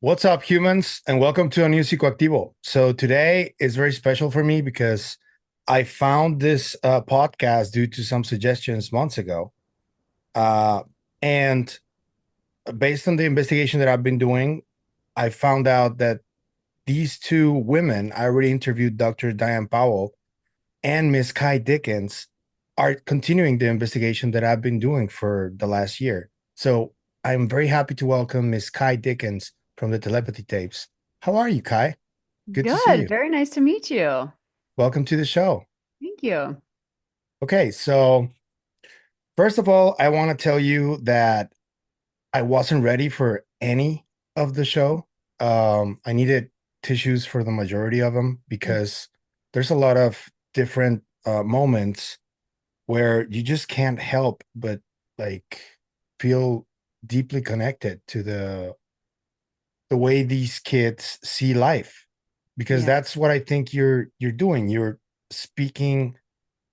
What's up, humans, and welcome to a new Psicoactivo. So today is very special for me because I found this podcast due to some suggestions months ago, uh, and based on the investigation that I've been doing, I found out that these two women, I already interviewed Dr. Diane Powell and Miss Ky Dickens, are continuing the investigation that I've been doing for the last year. So I'm very happy to welcome Miss Ky Dickens from the Telepathy Tapes. How are you, Ky? Good to see Good. you. Very nice to meet you. Welcome to the show. Thank you. Okay, so first of all, I want to tell you that I wasn't ready for any of the show. I needed tissues for the majority of them because there's a lot of different moments where you just can't help but like feel deeply connected to the way these kids see life because Yeah. that's what I think you're doing. You're speaking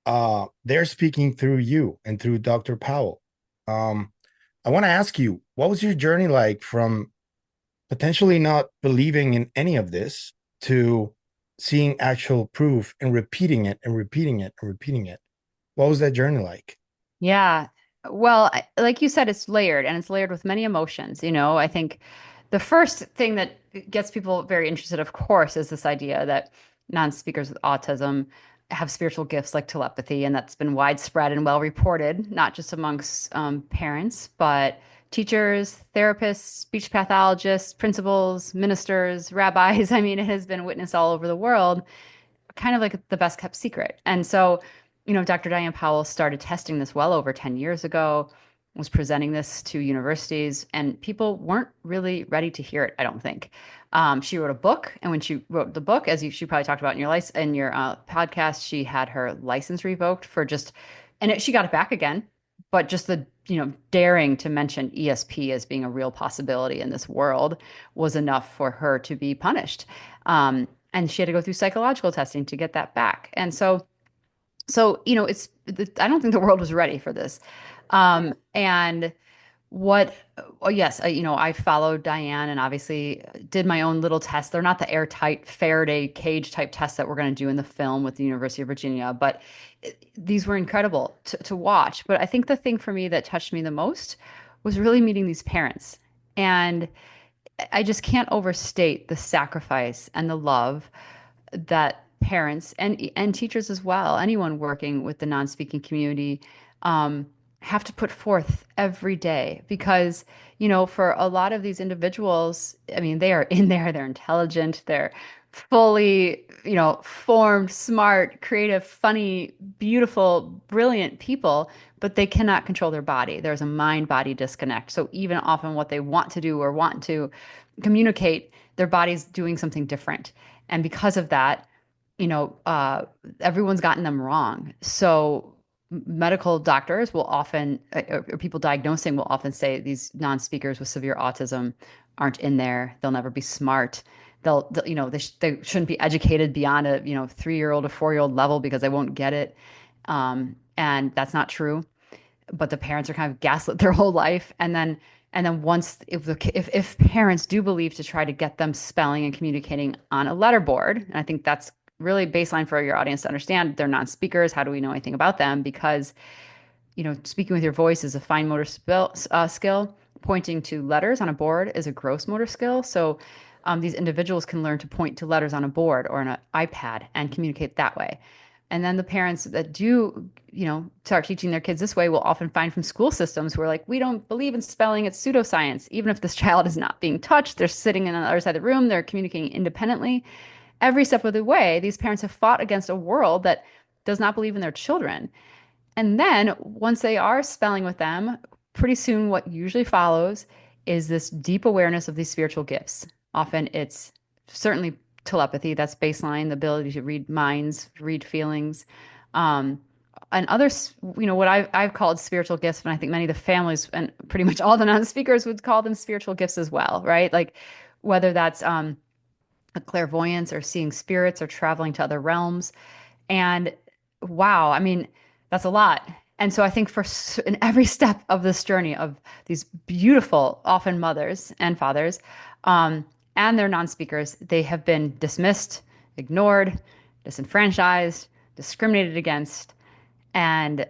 they're speaking through you and through Dr. Powell. Um I want to ask you, what was your journey like from potentially not believing in any of this to seeing actual proof and repeating it and repeating it and repeating it? What was that journey like? Yeah. Well, like you said, it's layered and it's layered with many emotions. I think the first thing that gets people very interested, of course, is this idea that non-speakers with autism have spiritual gifts like telepathy, and that's been widespread and well reported, not just amongst parents, but teachers, therapists, speech pathologists, principals, ministers, rabbis. I mean, it has been witnessed all over the world, kind of like the best kept secret. And so, Dr. Diane Powell started testing this well over 10 years ago, was presenting this to universities, and people weren't really ready to hear it, I don't think. She wrote a book, and when she wrote the book, she probably talked about in your podcast, she had her license revoked for just, she got it back again, but just the daring to mention ESP as being a real possibility in this world was enough for her to be punished. And she had to go through psychological testing to get that back. And so I don't think the world was ready for this. And what, oh, yes, I followed Diane and obviously did my own little tests. They're not the airtight Faraday cage type tests that we're going to do in the film with the University of Virginia, but these were incredible to watch. But I think the thing for me that touched me the most was really meeting these parents. And I just can't overstate the sacrifice and the love that parents and teachers as well, anyone working with the non-speaking community, um, have to put forth every day because, for a lot of these individuals, I mean, they are in there, they're intelligent, they're fully, formed, smart, creative, funny, beautiful, brilliant people, but they cannot control their body. There's a mind-body disconnect. So even often what they want to do or want to communicate, their body's doing something different. And because of that, you know, uh, everyone's gotten them wrong. So medical doctors will often, or people diagnosing will often say these non-speakers with severe autism aren't in there. They'll never be smart. They shouldn't be educated beyond a, 3-year-old or 4-year-old level because they won't get it. And that's not true. But the parents are kind of gaslit their whole life. And then once if parents do believe to try to get them spelling and communicating on a letterboard, and I think that's really baseline for your audience to understand, they're non-speakers. How do we know anything about them? Because speaking with your voice is a fine motor skill. Pointing to letters on a board is a gross motor skill. So these individuals can learn to point to letters on a board or on an iPad and communicate that way. And then the parents that do, start teaching their kids this way will often find from school systems who are like, we don't believe in spelling, it's pseudoscience. Even if this child is not being touched, they're sitting on the other side of the room, they're communicating independently. Every step of the way, these parents have fought against a world that does not believe in their children. And then once they are spelling with them, pretty soon what usually follows is this deep awareness of these spiritual gifts. Often it's certainly telepathy, that's baseline, the ability to read minds, read feelings. Um, and others, what I've called spiritual gifts, and I think many of the families and pretty much all the non-speakers would call them spiritual gifts as well, right? Like whether that's a clairvoyance or seeing spirits or traveling to other realms. And wow, I mean, that's a lot. And so I think in every step of this journey of these beautiful, often mothers and fathers, and their non-speakers, they have been dismissed, ignored, disenfranchised, discriminated against, and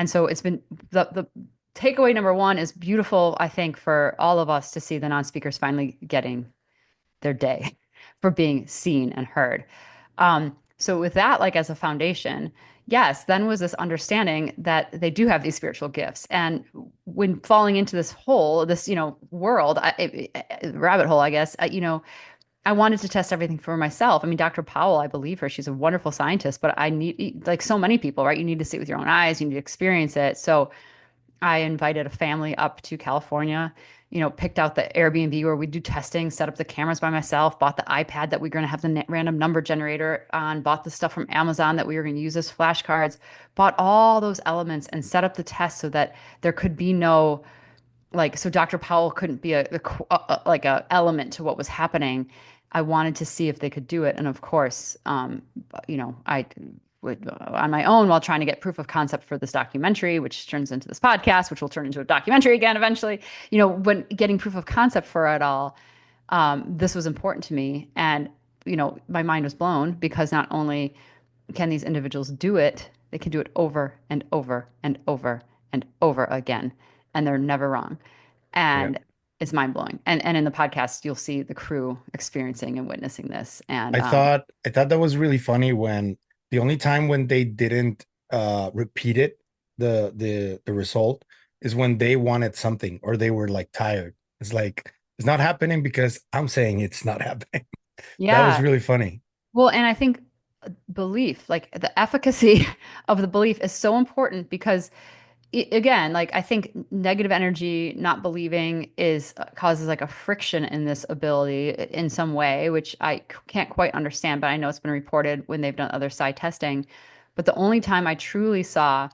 so it's been the takeaway number one is beautiful, I think, for all of us to see the non-speakers finally getting their day for being seen and heard. So with that, like as a foundation, yes, then was this understanding that they do have these spiritual gifts. And when falling into this hole, this, world, rabbit hole, I guess, I wanted to test everything for myself. I mean, Dr. Powell, I believe her. She's a wonderful scientist, but I need, like so many people, right? You need to see it with your own eyes. You need to experience it. So I invited a family up to California, picked out the Airbnb where we do testing, set up the cameras by myself, bought the iPad that we are going to have the random number generator on, bought the stuff from Amazon that we were going to use as flashcards, bought all those elements and set up the test so that there could be no, like, so Dr. Powell couldn't be like a element to what was happening. I wanted to see if they could do it. And of course, I would on my own while trying to get proof of concept for this documentary, which turns into this podcast, which will turn into a documentary again eventually. When getting proof of concept for it all, this was important to me. And, my mind was blown because not only can these individuals do it, they can do it over and over and over and over again. And they're never wrong. Yeah. And it's mind blowing. And in the podcast, you'll see the crew experiencing and witnessing this. And I thought that was really funny when the only time when they didn't repeat it, the result is when they wanted something or they were like tired. It's like it's not happening because I'm saying it's not happening. That was yeah, really funny. well, and I think belief, like the efficacy of the belief is so important because again, like I think negative energy, not believing is causes like a friction in this ability in some way, which I can't quite understand, but I know it's been reported when they've done other side testing. But the only time I truly saw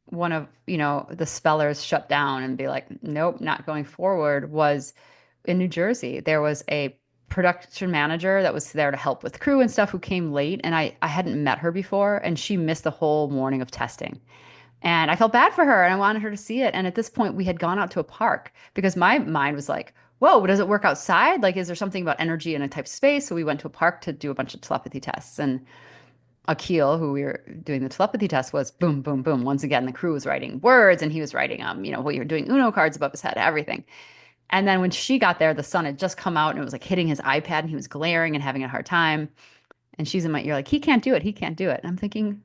one of, the spellers shut down and be like, nope, not going forward was in New Jersey. There was a production manager that was there to help with crew and stuff who came late, and I hadn't met her before, and she missed the whole morning of testing. And I felt bad for her and I wanted her to see it. And at this point, we had gone out to a park because my mind was like, whoa, does it work outside? Like, is there something about energy in a type of space? So we went to a park to do a bunch of telepathy tests. And Akil, who we were doing the telepathy test, was boom, boom, boom. Once again, the crew was writing words and he was writing, we were doing Uno cards above his head, everything. And then when she got there, the sun had just come out and it was like hitting his iPad and he was glaring and having a hard time. And she's in my ear, like, he can't do it. He can't do it. And I'm thinking,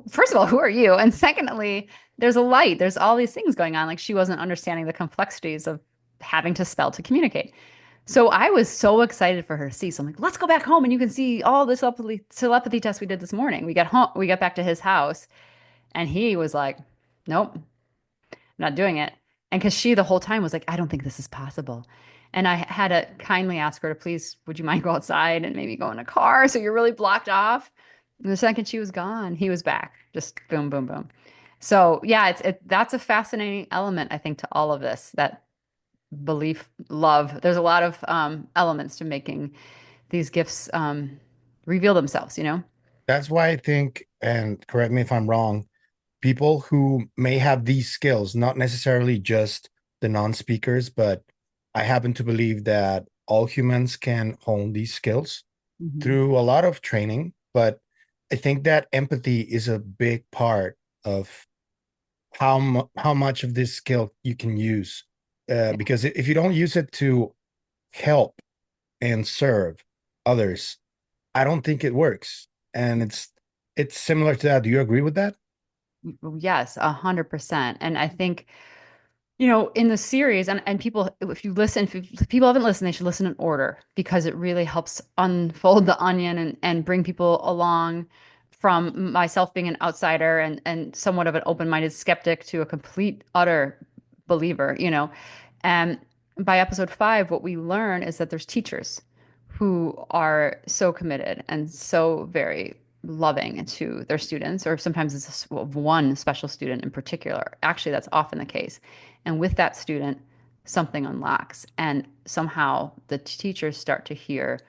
first of all, who are you? And secondly, there's a light. There's all these things going on. Like she wasn't understanding the complexities of having to spell to communicate. So I was so excited for her to see. So I'm like, let's go back home and you can see all the telepathy tests we did this morning. We got home, we got back to his house, and he was like, nope, I'm not doing it. And because she the whole time was like, I don't think this is possible. And I had to kindly ask her to please, would you mind go outside and maybe go in a car so you're really blocked off? And the second she was gone, he was back. Just boom, boom, boom. So yeah, that's a fascinating element, I think, to all of this, that belief, love. There's a lot of elements to making these gifts reveal themselves. That's why I think, and correct me if I'm wrong, people who may have these skills, not necessarily just the non-speakers, but I happen to believe that all humans can hone these skills Mhm. through a lot of training. But I think that empathy is a big part of how much of this skill you can use. Yeah. Because if you don't use it to help and serve others, I don't think it works. And it's similar to that. Do you agree with that? Yes, 100%. And I think in the series, and people, if you listen, if people haven't listened, they should listen in order because it really helps unfold the onion and bring people along from myself being an outsider and somewhat of an open-minded skeptic to a complete, utter believer. And by episode 5, what we learn is that there's teachers who are so committed and so very loving to their students, or sometimes it's one special student in particular. Actually, that's often the case. And with that student, something unlocks, and somehow the teachers start to hear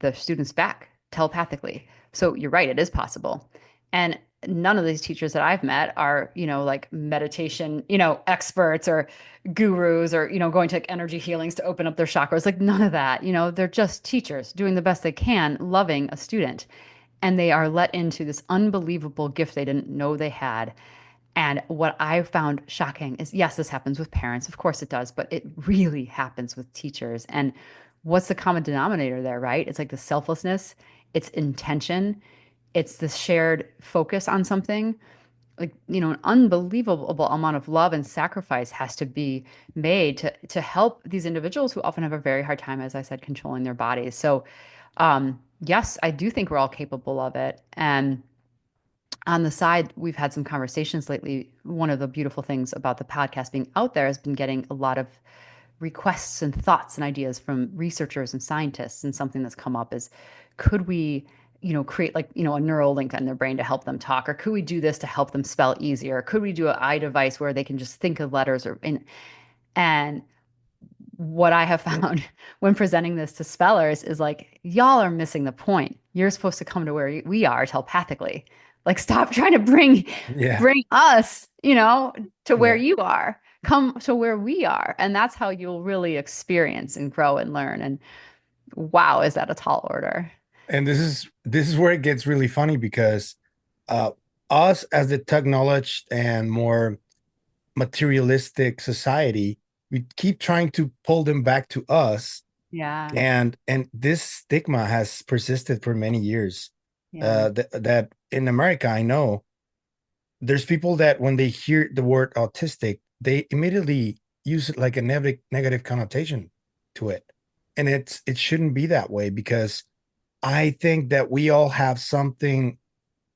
the students back telepathically. So you're right, it is possible. And none of these teachers that I've met are, like meditation, experts or gurus or, going to like energy healings to open up their chakras. Like none of that. They're just teachers doing the best they can, loving a student. And they are let into this unbelievable gift they didn't know they had. And what I found shocking is yes, this happens with parents. Of course it does, but it really happens with teachers. And what's the common denominator there, right? It's like the selflessness, it's intention, it's the shared focus on something. Like, an unbelievable amount of love and sacrifice has to be made to help these individuals who often have a very hard time, as I said, controlling their bodies. So, yes, I do think we're all capable of it. And on the side, we've had some conversations lately. One of the beautiful things about the podcast being out there has been getting a lot of requests and thoughts and ideas from researchers and scientists. And something that's come up is, could we, create like, a neural link in their brain to help them talk? Or could we do this to help them spell easier? Or could we do an eye device where they can just think of letters and what I have found when presenting this to spellers is like, y'all are missing the point. You're supposed to come to where we are telepathically. Like, stop trying to Yeah. bring us, to where Yeah. you are. Come to where we are. And that's how you'll really experience and grow and learn. And wow, is that a tall order? And this is where it gets really funny because uh us as the technologed and more materialistic society, we keep trying to pull them back to us, Yeah. and this stigma has persisted for many years. Yeah. That in America, I know there's people that when they hear the word autistic, they immediately use it like a negative connotation to it, and it shouldn't be that way because I think that we all have something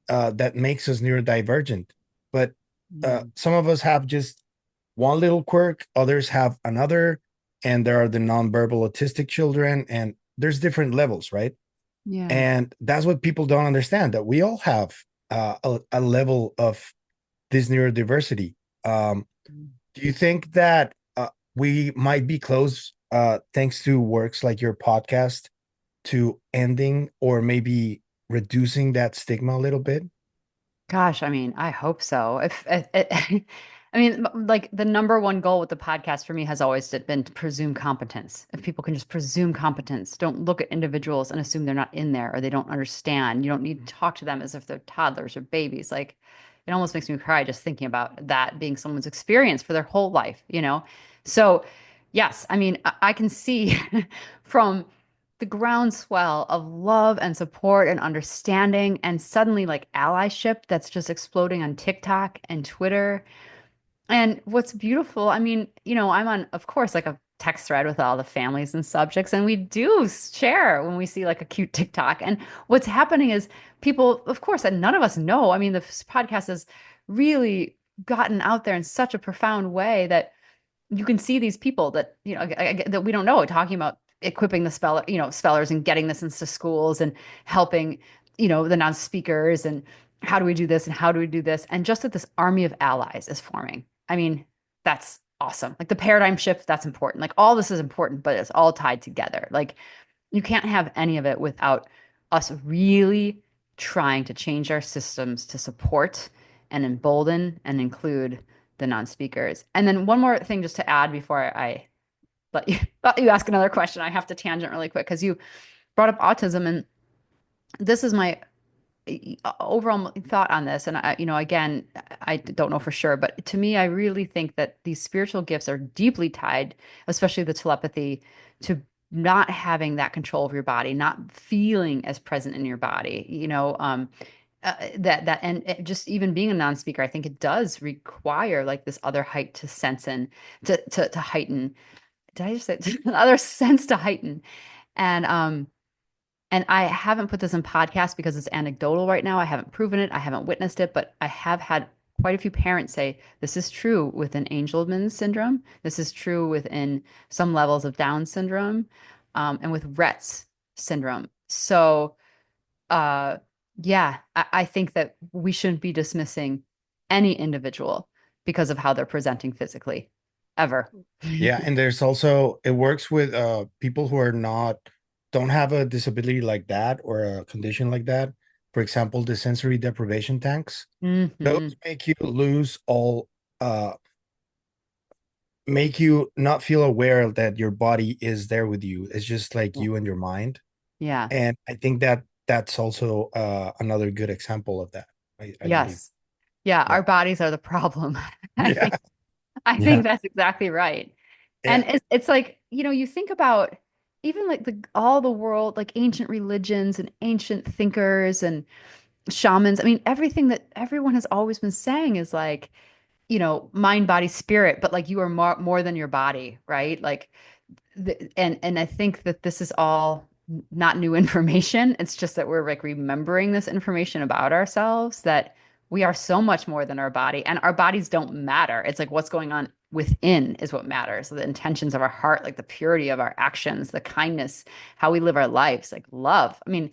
that makes us neurodivergent, but Mm. some of us have just one little quirk, others have another, and there are the nonverbal autistic children, and there's different levels, right? Yeah. And that's what people don't understand, that we all have a level of this neurodiversity. Um, do you think that we might be close, thanks to works like your podcast, to ending or maybe reducing that stigma a little bit? Gosh, I mean, I hope so. I mean, like the number one goal with the podcast for me has always been to presume competence. If people can just presume competence, don't look at individuals and assume they're not in there or they don't understand. You don't need to talk to them as if they're toddlers or babies. Like, it almost makes me cry just thinking about that being someone's experience for their whole life. So, yes, I mean, I can see from the groundswell of love and support and understanding and suddenly like allyship that's just exploding on TikTok and Twitter. And what's beautiful, I mean, I'm on, of course, like a text thread with all the families and subjects, and we do share when we see like a cute TikTok. And what's happening is people, of course, that none of us know. I mean, this podcast has really gotten out there in such a profound way that you can see these people that that we don't know talking about equipping the spellers and getting this into schools and helping the non-speakers and how do we do this and how do we do this, and just that this army of allies is forming. I mean, that's awesome. Like the paradigm shift, that's important. Like all this is important, but it's all tied together. Like you can't have any of it without us really trying to change our systems to support and embolden and include the non-speakers. And then one more thing just to add before I let you ask another question. I have to tangent really quick because you brought up autism, and this is my overall thought on this. And again, I don't know for sure, but to me, I really think that these spiritual gifts are deeply tied, especially the telepathy, to not having that control of your body, not feeling as present in your body. That and just even being a non-speaker, I think it does require like this other height to sense and to heighten. Did I just say other sense to heighten? And and I haven't put this in podcast because it's anecdotal right now. I haven't proven it. I haven't witnessed it, but I have had quite a few parents say this is true within Angelman syndrome. This is true within some levels of Down syndrome, and with Rett's syndrome. So, uh, yeah, I think that we shouldn't be dismissing any individual because of how they're presenting physically, ever. Yeah, and there's also it works with people who are not don't have a disability like that or a condition like that. for example, the sensory deprivation tanks. Those Hmm. make you lose all, uh, make you not feel aware that your body is there with you. It's just like Yeah. you and your mind. Yeah. And I think that that's also another good example of that. I believe. Yes. Yeah. Yeah. Our bodies are the problem. I Yeah. think I Yeah. think that's exactly right. And Yeah. it's like, you think about even like all the world, like ancient religions and ancient thinkers and shamans. I mean, everything that everyone has always been saying is like, mind, body, spirit, but like you are more than your body, right? Like and I think that this is all not new information. It's just that we're like remembering this information about ourselves that we are so much more than our body, and our bodies don't matter. It's like what's going on within is what matters. So the intentions of our heart, like the purity of our actions, the kindness, how we live our lives, like love. I mean,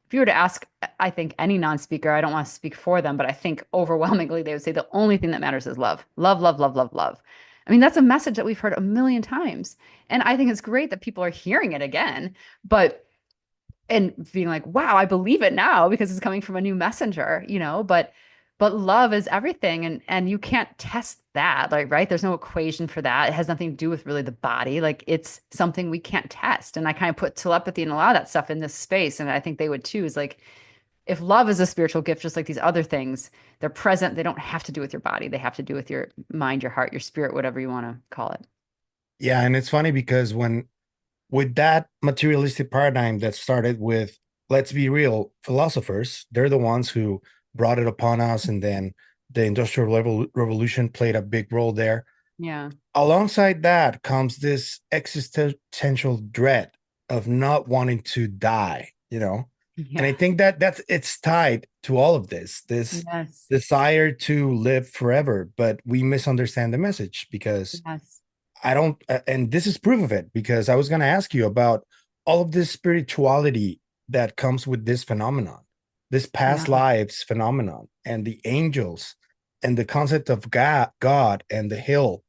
if you were to ask, I think any non-speaker, I don't want to speak for them, but I think overwhelmingly they would say the only thing that matters is love. Love, love, love, love, love. I mean, that's a message that we've heard a million times. And I think it's great that people are hearing it again, but and being like, wow, I believe it now because it's coming from a new messenger, but love is everything, and you can't test that, like, right? There's no equation for that. It has nothing to do with really the body. Like it's something we can't test. And I kind of put telepathy and a lot of that stuff in this space. And I think they would too, is like if love is a spiritual gift, just like these other things, they're present. They don't have to do with your body. They have to do with your mind, your heart, your spirit, whatever you want to call it. Yeah. And it's funny because when with that materialistic paradigm that started with, let's be real, philosophers, they're the ones who brought it upon us. And then the Revolution played a big role there. Yeah. Alongside that comes this existential dread of not wanting to die, And I Yeah. think that it's tied to all of this Yes. desire to live forever, but we misunderstand the message because Yes. I don't, and this is proof of it because I was going to ask you about all of this spirituality that comes with this phenomenon, this past Yeah. lives phenomenon, and the angels, and the concept of God and the hill.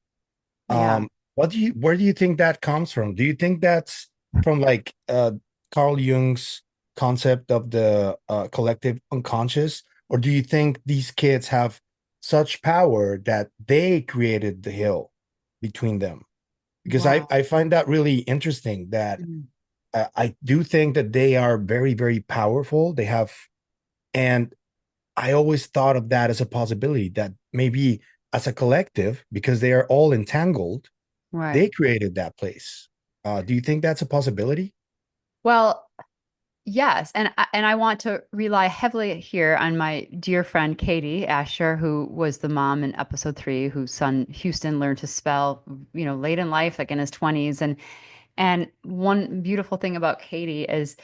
Yeah. Where do you think that comes from? Do you think that's from like Carl Jung's concept of the collective unconscious, or do you think these kids have such power that they created the hill between them? Because Wow. I find that really interesting that Mm. I do think that they are very, very powerful. They have, and I always thought of that as a possibility that maybe as a collective, because they are all entangled, Right. they created that place. Do you think that's a possibility? Well, yes, and I want to rely heavily here on my dear friend Katie Asher, who was the mom in episode 3, whose son Houston learned to spell, late in life, like in his 20s. And one beautiful thing about Katie is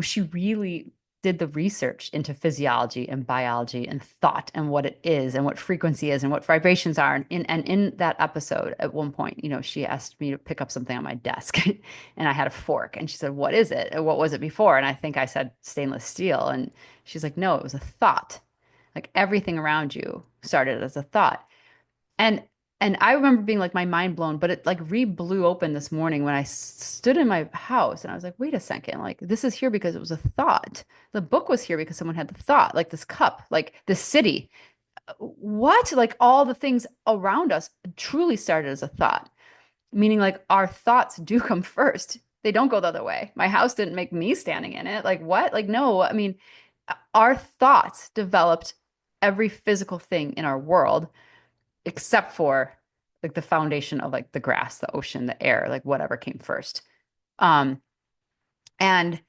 she really did the research into physiology and biology and thought and what it is and what frequency is and what vibrations are. And in that episode, at one point, she asked me to pick up something on my desk and I had a fork and she said, "What is it? And what was it before?" And I think I said stainless steel. And she's like, "No, it was a thought. Like everything around you started as a thought." And and I remember being like my mind blown, but it like re-blew open this morning when I stood in my house and I was like, wait a second, like this is here because it was a thought. The book was here because someone had the thought, like this cup, like this city. What? Like all the things around us truly started as a thought, meaning like our thoughts do come first. They don't go the other way. My house didn't make me standing in it. Like what? Like no, I mean, our thoughts developed every physical thing in our world except for like the foundation of like the grass, the ocean, the air, like whatever came first. Um, and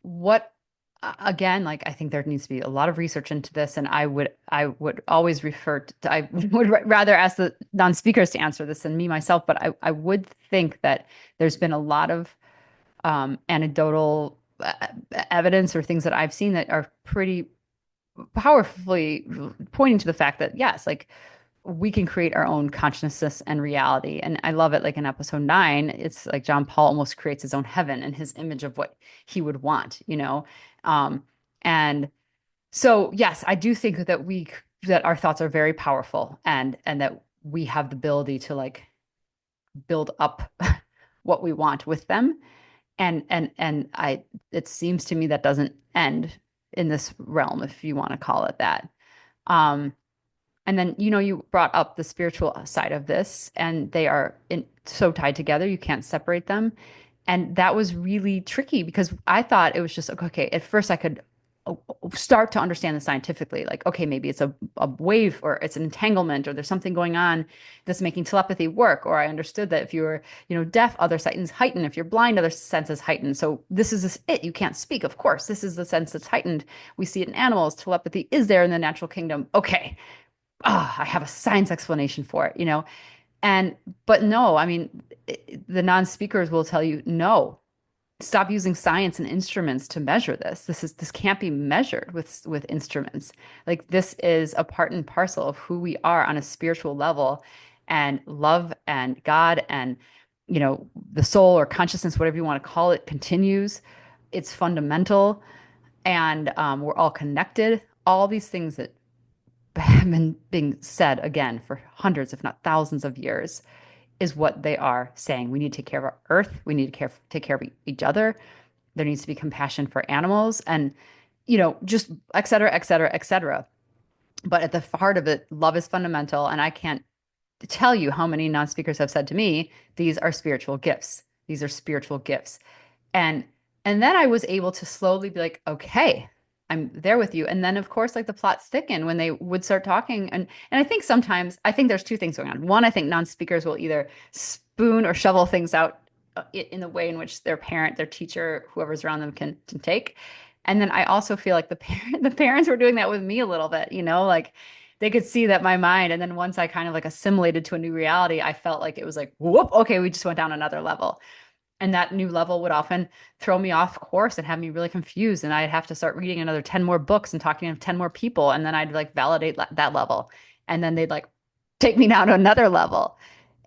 what again, like I think there needs to be a lot of research into this, and I would always refer to I would rather ask the non-speakers to answer this than me myself, but I would think that there's been a lot of anecdotal evidence or things that I've seen that are pretty powerfully pointing to the fact that yes, like we can create our own consciousness and reality. And I love it. Like in episode 9, it's like John Paul almost creates his own heaven and his image of what he would want. Um, and so, yes, I do think that that our thoughts are very powerful and that we have the ability to like build up what we want with them. And it seems to me that doesn't end. in this realm, if you want to call it that. Um, and then, you brought up the spiritual side of this, and they are so tied together, you can't separate them. And that was really tricky because I thought it was just like, okay, at first I could start to understand this scientifically. Like, okay, maybe it's a wave or it's an entanglement or there's something going on that's making telepathy work. Or I understood that if you're, deaf, other senses heighten. If you're blind, other senses heighten. So this is it. You can't speak. Of course, this is the sense that's heightened. We see it in animals. Telepathy is there in the natural kingdom. Okay. I have a science explanation for it. And but no, I mean, the non-speakers will tell you, no, stop using science and instruments to measure this. This can't be measured with instruments. Like this is a part and parcel of who we are on a spiritual level, and love and God and the soul or consciousness, whatever you want to call it, continues. It's fundamental, and we're all connected. All these things that have been being said again for hundreds, if not thousands of years, is what they are saying. We need to take care of our earth. We need to take care of each other. There needs to be compassion for animals and, just et cetera, et cetera, et cetera. But at the heart of it, love is fundamental. And I can't tell you how many non-speakers have said to me, these are spiritual gifts. These are spiritual gifts. And and then I was able to slowly be like, okay, I'm there with you. And then of course, like the plots thicken when they would start talking. And I think sometimes I think there's two things going on. One, I think non-speakers will either spoon or shovel things out in the way in which their parent, their teacher, whoever's around them can take. And then I also feel like the parents were doing that with me a little bit, like they could see that my mind. And then once I kind of like assimilated to a new reality, I felt like it was like, whoop, okay, we just went down another level. And that new level would often throw me off course and have me really confused. And I'd have to start reading another 10 more books and talking to 10 more people. And then I'd like validate that level. And then they'd like take me down to another level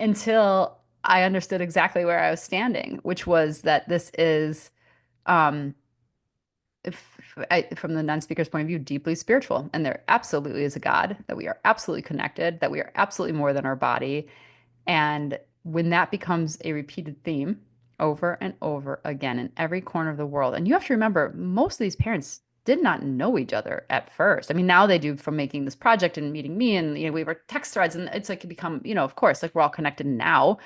until I understood exactly where I was standing, which was that this is, um, from the non-speaker's point of view, deeply spiritual. And there absolutely is a God, that we are absolutely connected, that we are absolutely more than our body. And when that becomes a repeated theme over and over again in every corner of the world, and you have to remember, most of these parents did not know each other at first. I mean, now they do from making this project and meeting me, and we have our text threads, and it's like it become, of course, like we're all connected now.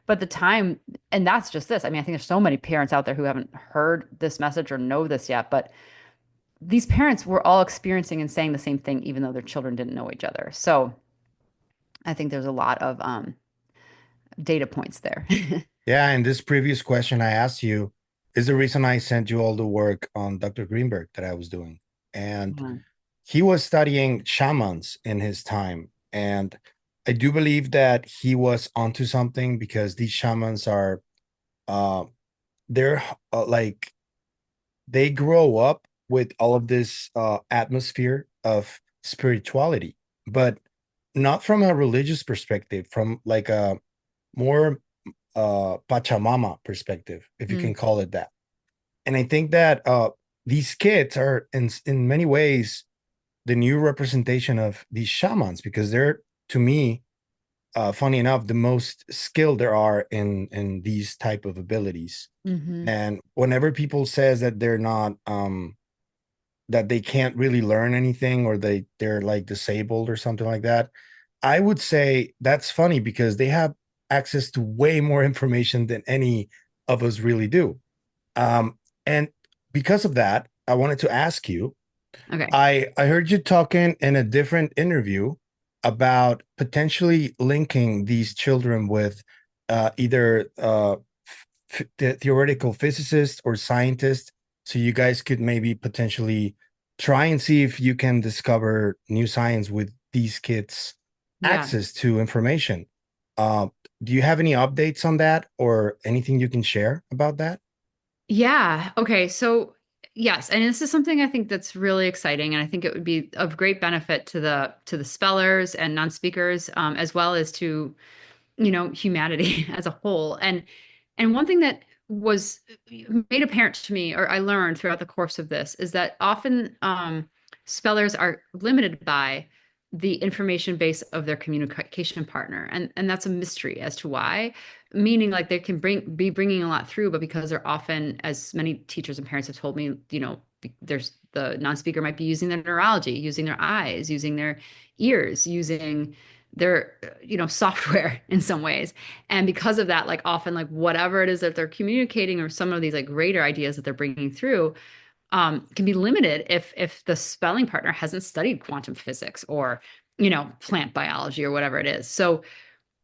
But the time, and that's just this. I mean, I think there's so many parents out there who haven't heard this message or know this yet, but these parents were all experiencing and saying the same thing, even though their children didn't know each other. So I think there's a lot of data points there. Yeah, and this previous question I asked you is the reason I sent you all the work on Dr. Greenberg that I was doing. And Mhm. he was studying shamans in his time. And I do believe that he was onto something because these shamans are, uh, they're like, they grow up with all of this atmosphere of spirituality, but not from a religious perspective, from like a more Pachamama perspective, if you can Mm, call it that. And I think that these kids are in many ways the new representation of these shamans because they're, to me, funny enough, the most skilled there are in these type of abilities. hmm. And whenever people says that they're not that they can't really learn anything or they're like disabled or something like that, I would say that's funny because they have access to way more information than any of us really do. And because of that, I wanted to ask you. Okay. I heard you talking in a different interview about potentially linking these children with either theoretical physicists or scientists, so you guys could maybe potentially try and see if you can discover new science with these kids' Yeah. access to information. Uh, do you have any updates on that or anything you can share about that? Yeah. Okay. So, yes, and this is something I think that's really exciting, and I think it would be of great benefit to the spellers and non-speakers, as well as to humanity as a whole. And one thing that was made apparent to me, or I learned throughout the course of this, is that often spellers are limited by the information base of their communication partner, and that's a mystery as to why. Meaning, like they can be bringing a lot through, but because they're often, as many teachers and parents have told me, there's the non-speaker might be using their neurology, using their eyes, using their ears, using their software in some ways. And because of that, like often like whatever it is that they're communicating or some of these like greater ideas that they're bringing through can be limited if the spelling partner hasn't studied quantum physics or plant biology or whatever it is. So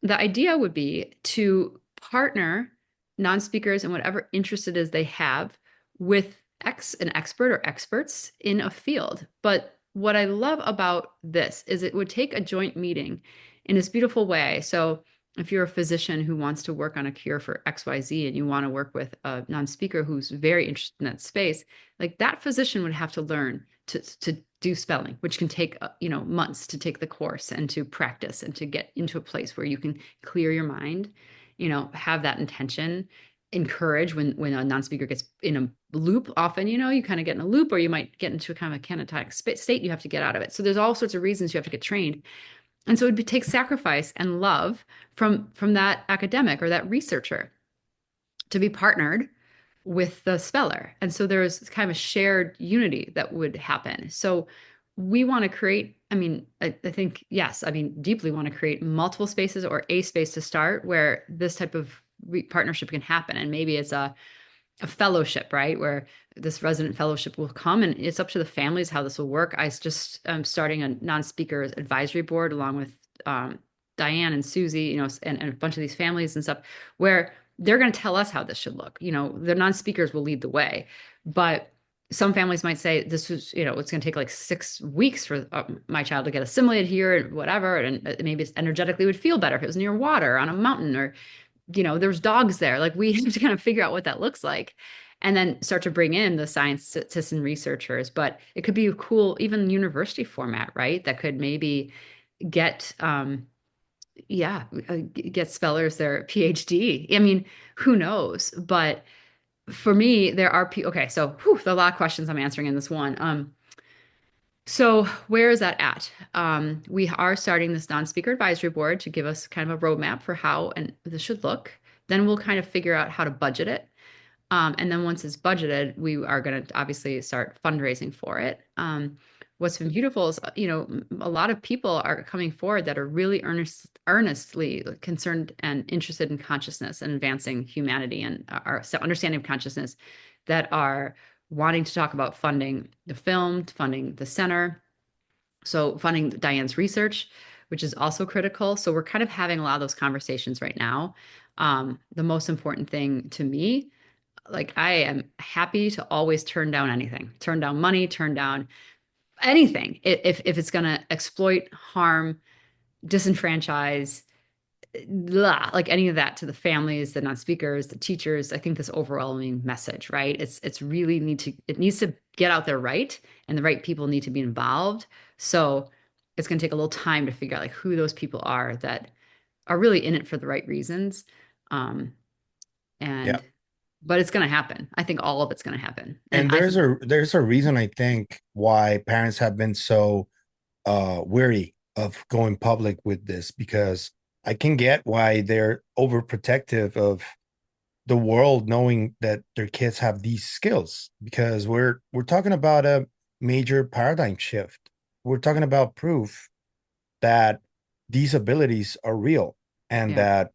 the idea would be to partner non-speakers in whatever interest it is they have with an expert or experts in a field. But what I love about this is it would take a joint meeting in this beautiful way. So if you're a physician who wants to work on a cure for XYZ and you want to work with a non-speaker who's very interested in that space, like that physician would have to learn to do spelling, which can take months to take the course and to practice and to get into a place where you can clear your mind, have that intention, encourage when a non-speaker gets in a loop. Often, you kind of get in a loop, or you might get into a kind of a catatonic state. You have to get out of it. So there's all sorts of reasons you have to get trained, and so it would take sacrifice and love from that academic or that researcher to be partnered with the speller. And so there's kind of a shared unity that would happen. So we want to create, I think, yes, deeply want to create multiple spaces or a space to start where this type of partnership can happen. And maybe it's a fellowship, right? Where this resident fellowship will come, and it's up to the families how this will work. I just starting a non-speaker advisory board along with Diane and Susie, and a bunch of these families and stuff, where they're going to tell us how this should look. The non-speakers will lead the way, but some families might say this is, it's going to take like 6 weeks for my child to get assimilated here and whatever. And maybe it's energetically would feel better if it was near water on a mountain, or there's dogs there. Like we have to kind of figure out what that looks like and then start to bring in the scientists and researchers. But it could be a cool, even university format, right? That could maybe get, get spellers their PhD. Who knows? But for me, there are people. Okay, so there are a lot of questions I'm answering in this one. So where is that at? We are starting this non-speaker advisory board to give us kind of a roadmap for how and this should look. Then we'll kind of figure out how to budget it. And then once it's budgeted, we are going to obviously start fundraising for it. What's been beautiful is, a lot of people are coming forward that are really earnestly concerned and interested in consciousness and advancing humanity and our understanding of consciousness, that are wanting to talk about funding the film, funding the center, so funding Diane's research, which is also critical. So we're kind of having a lot of those conversations right now. The most important thing to me, like I am happy to always turn down anything, turn down money, turn down anything if it's going to exploit, harm, disenfranchise, like any of that to the families, the non-speakers, the teachers. I think this overwhelming message, right? It's really it needs to get out there, right? And the right people need to be involved. So it's going to take a little time to figure out like who those people are that are really in it for the right reasons. Um, Yeah. and but it's going to happen. I think all of it's going to happen. And And I think, there's a reason, I think, why parents have been so weary of going public with this, because I can get why they're overprotective of the world knowing that their kids have these skills, because we're talking about a major paradigm shift. We're talking about proof that these abilities are real, and yeah. that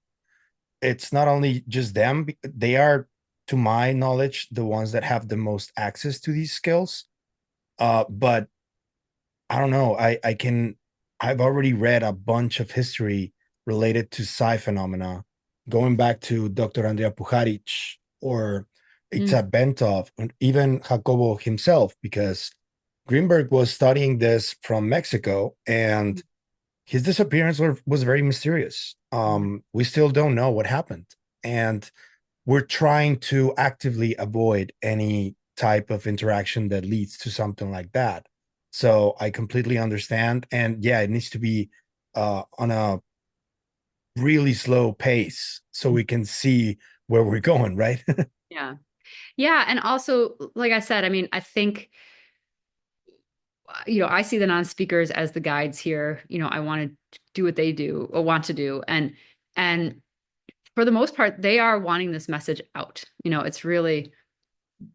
it's not only just them, they are, to my knowledge, the ones that have the most access to these skills. But I don't know. I've already read a bunch of history related to PSI phenomena, going back to Dr. Andrea Puharich or Mm, Itzhak Bentov, and even Jacobo himself, because Grinberg was studying this from Mexico, and his disappearance was very mysterious. mm, We still don't know what happened. And we're trying to actively avoid any type of interaction that leads to something like that. So I completely understand. And yeah, it needs to be on a really slow pace so mm. we can see where we're going, right? Yeah. Yeah. And also, like I said, I think, I see the non-speakers as the guides here. I want to do what they do or want to do. And for the most part, they are wanting this message out. It's really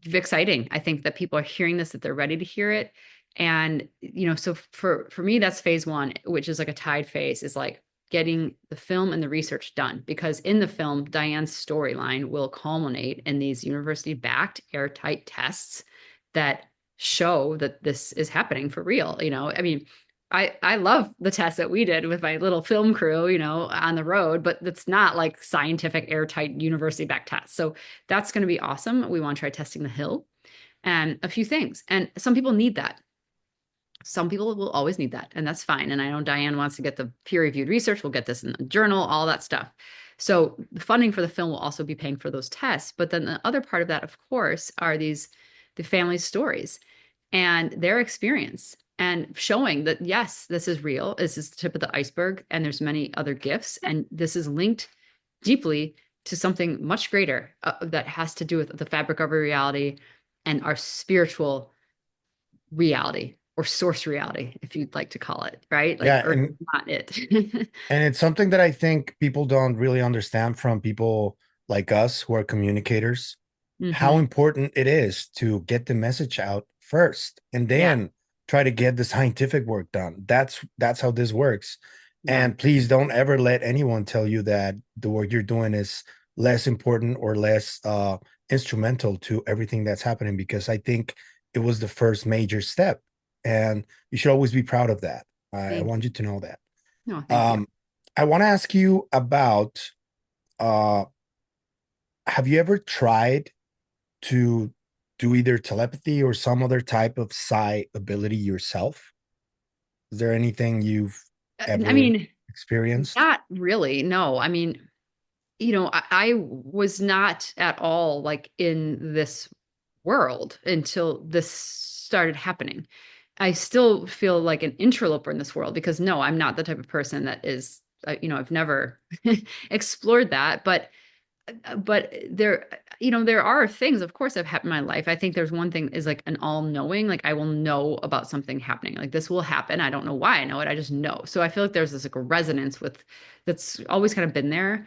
exciting. I think that people are hearing this, that they're ready to hear it. And, so for me, that's phase one, which is like a tide phase, is like getting the film and the research done. Because in the film, Diane's storyline will culminate in these university-backed airtight tests that show that this is happening for real. I mean, I love the tests that we did with my little film crew, on the road, but it's not like scientific airtight university backed tests. So that's going to be awesome. We want to try testing the hill and a few things. And some people need that. Some people will always need that, and that's fine. And I know Diane wants to get the peer-reviewed research. We'll get this in the journal, all that stuff. So the funding for the film will also be paying for those tests. But then the other part of that, of course, are the family stories and their experience and showing that, yes, this is real. This is the tip of the iceberg, and there's many other gifts. And this is linked deeply to something much greater that has to do with the fabric of our reality and our spiritual reality or source reality, if you'd like to call it, right? Like Yeah, Earth is not it. and it's something that I think people don't really understand from people like us who are communicators, how Hmm. important it is to get the message out first and Yeah. then try to get the scientific work done. That's how this works. Yeah. And please don't ever let anyone tell you that the work you're doing is less important or less instrumental to everything that's happening, because I think it was the first major step, and you should always be proud of that. I Thank want you. you to know that. No, thank you. Um, I want to ask you about uh, have you ever tried to do either telepathy or some other type of psi ability yourself? Is there anything you've I ever mean, experienced? not really. No, I mean, I was not at all like in this world until this started happening. I still feel like an interloper in this world because no, I'm not the type of person that is, I've never explored that, but there are things, of course, have happened in my life. I think there's one thing is like an all-knowing, like I will know about something happening. Like this will happen. I don't know why I know it. I just know. So I feel like there's this like a resonance with that's always kind of been there.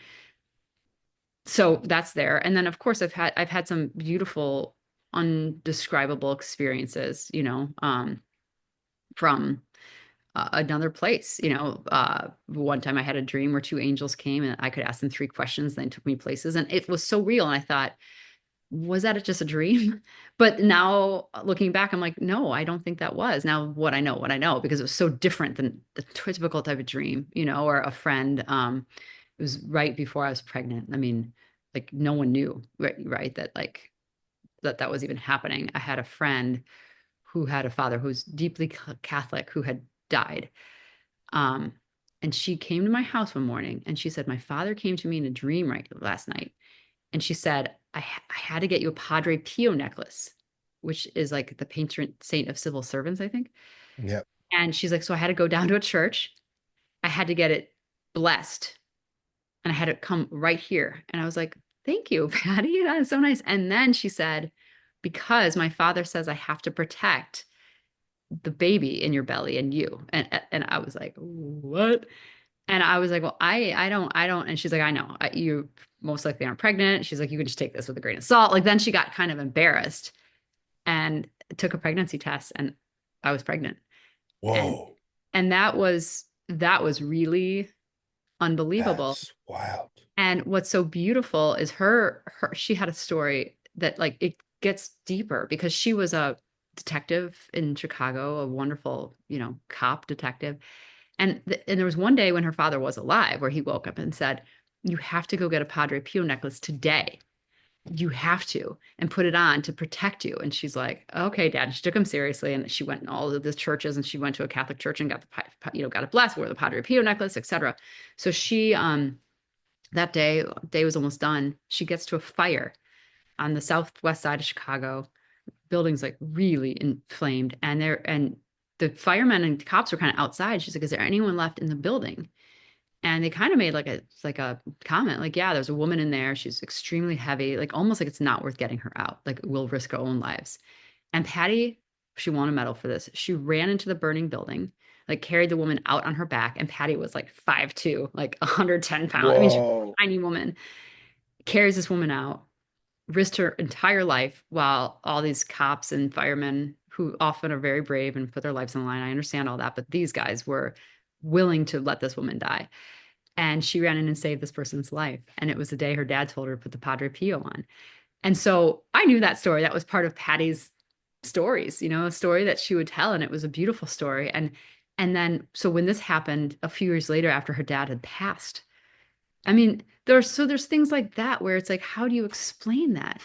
So that's there. And then of course I've had some beautiful, undescribable experiences, from another place. One time I had a dream where two angels came and I could ask them three questions, then took me places, and it was so real. And I thought, was that just a dream? But now looking back, I'm like, no, I don't think that was. Now what I know, because it was so different than the typical type of dream, or a friend. It was right before I was pregnant. I mean, like no one knew, right, that like that was even happening. I had a friend who had a father who was deeply Catholic who had died. Um, and she came to my house one morning and she said, my father came to me in a dream right last night. And she said, I had to get you a Padre Pio necklace, which is like the patron saint of civil servants, I think. Yeah. And she's like, so I had to go down to a church. I had to get it blessed and I had it come right here. And I was like, thank you, Patty. That's so nice. And then she said, because my father says I have to protect the baby in your belly and you. And I was like, what? And I was like, well, I don't. And she's like, I know you most likely aren't pregnant. She's like, you can just take this with a grain of salt. Like then she got kind of embarrassed and took a pregnancy test and I was pregnant. And Whoa, and that was really unbelievable. that's wild. And what's so beautiful is her she had a story that like it gets deeper because she was a detective in Chicago, a wonderful, cop detective. And there was one day when her father was alive where he woke up and said, "You have to go get a Padre Pio necklace today. You have to and put it on to protect you." And she's like, "Okay, Dad." And she took him seriously, and she went in all of the churches, and she went to a Catholic church and got got it blessed, wore the Padre Pio necklace, etc. So she that day was almost done. She gets to a fire on the southwest side of Chicago. Building's like really inflamed, and the firemen and cops were kind of outside. She's like, "Is there anyone left in the building?" And they kind of made like a comment, like, "Yeah, there's a woman in there. She's extremely heavy, like almost like it's not worth getting her out. Like we'll risk our own lives." And Patty, she won a medal for this. She ran into the burning building, like carried the woman out on her back, and Patty was like 5'2", like 110 pounds. I mean, she's Whoa. a tiny woman, carries this woman out. risked her entire life while all these cops and firemen who often are very brave and put their lives on the line. I understand all that, but these guys were willing to let this woman die. And she ran in and saved this person's life. And it was the day her dad told her to put the Padre Pio on. And so I knew that story. That was part of Patty's stories, a story that she would tell. And it was a beautiful story. And then so when this happened a few years later after her dad had passed, I mean, there's things like that where it's like, how do you explain that?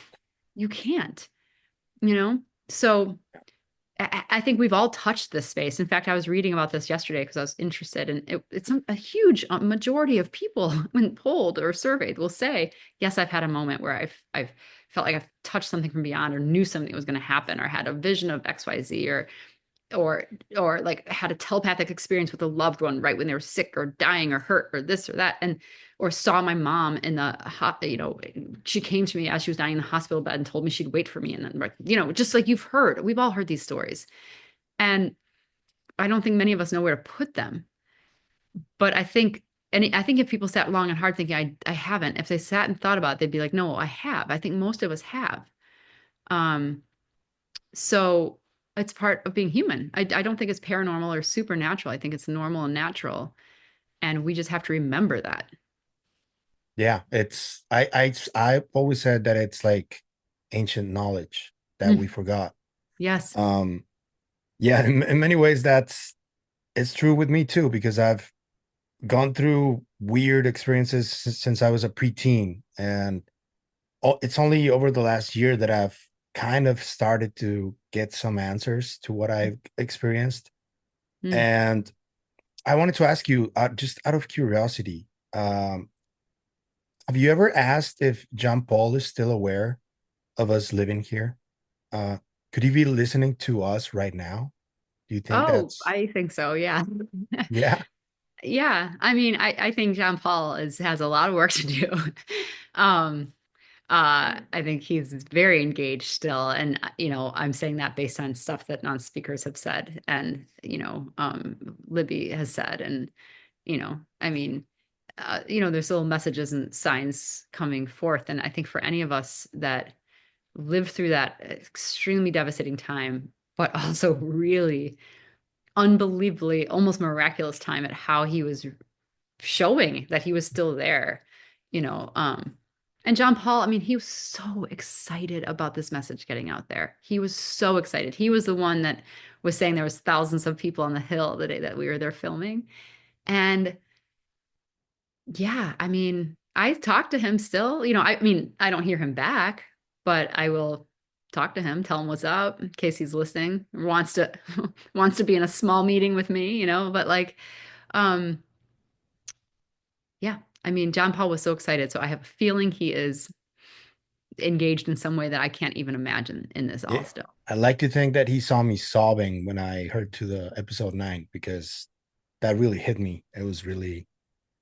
You can't, you know? So I think we've all touched this space. In fact, I was reading about this yesterday because I was interested, and it's a huge majority of people, when polled or surveyed, will say, "Yes, I've had a moment where I've felt like I've touched something from beyond, or knew something was going to happen, or had a vision of X, Y, Z, or or like had a telepathic experience with a loved one right when they were sick or dying or hurt or this or that, and or saw my mom in the she came to me as she was dying in the hospital bed and told me she'd wait for me, and then just like we've all heard these stories, and I don't think many of us know where to put them. But I think if people sat long and hard thinking I haven't, if they sat and thought about it, they'd be like, no, I have. I think most of us have. um So it's part of being human. I don't think it's paranormal or supernatural. I think it's normal and natural. And we just have to remember that. Yeah, it's I've always said that it's like ancient knowledge that we Mm, forgot. yes. Um, yeah, in many ways it's true with me too, because I've gone through weird experiences since I was a preteen, and it's only over the last year that I've kind of started to get some answers to what I've experienced. Mm. And I wanted to ask you, just out of curiosity, have you ever asked if John Paul is still aware of us living here? Uh, could he be listening to us right now? Do you think Oh, that's, I think so. Yeah. yeah? Yeah. I mean, I think John Paul has a lot of work to do. Um, I think he's very engaged still. And, I'm saying that based on stuff that non-speakers have said and, Libby has said. And, I mean, there's little messages and signs coming forth. And I think for any of us that lived through that extremely devastating time, but also really unbelievably, almost miraculous time at how he was showing that he was still there, you know. And John Paul, I mean, he was so excited about this message getting out there. He was so excited. He was the one that was saying there was thousands of people on the hill the day that we were there filming. And yeah, I mean, I talk to him still. I mean, I don't hear him back, but I will talk to him, tell him what's up in case he's listening, wants to wants to be in a small meeting with me, but like um yeah, I mean, John Paul was so excited, so I have a feeling he is engaged in some way that I can't even imagine in this all Yeah. still. I like to think that he saw me sobbing when I heard to the episode 9, because that really hit me. It was really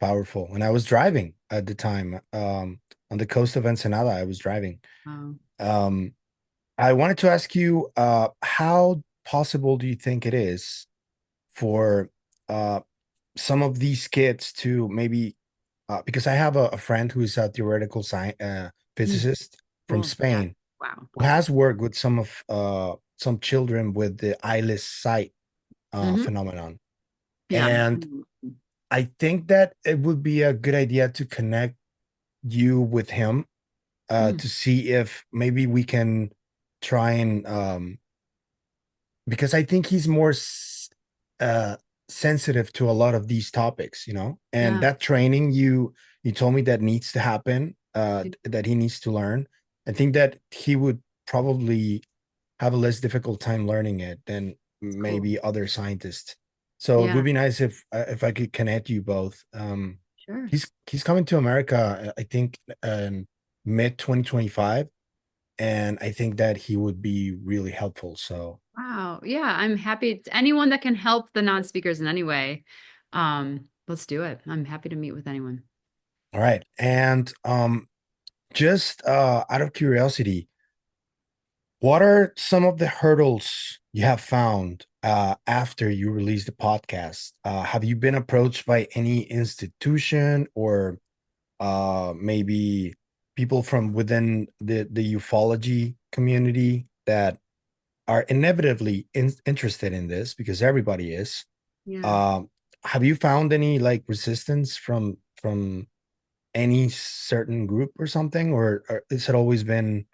powerful. And I was driving at the time, on the coast of Ensenada. I was driving. Um, Um, I wanted to ask you, how possible do you think it is for uh, some of these kids to maybe, because I have a friend who is a theoretical science mm, physicist from cool. Yeah. Spain, Wow. who has worked with some children with the eyeless sight Hmm. phenomenon. Yeah. And I think that it would be a good idea to connect you with him, Mm, to see if maybe we can try and, because I think he's more uh, sensitive to a lot of these topics, and yeah. that training you told me that needs to happen, that he needs to learn. I think that he would probably have a less difficult time learning it than Cool. maybe other scientists. So it would Yeah. be nice if I could connect you both. Sure. He's coming to America, I think, mid 2025, and I think that he would be really helpful. So, Wow. Yeah, I'm happy. Anyone that can help the non-speakers in any way, let's do it. I'm happy to meet with anyone. all right, and just out of curiosity, what are some of the hurdles you have found after you released the podcast? Have you been approached by any institution, or maybe people from within the ufology community that are inevitably interested in this because everybody is. Yeah. Um, have you found any like resistance from any certain group or something, or has it always been?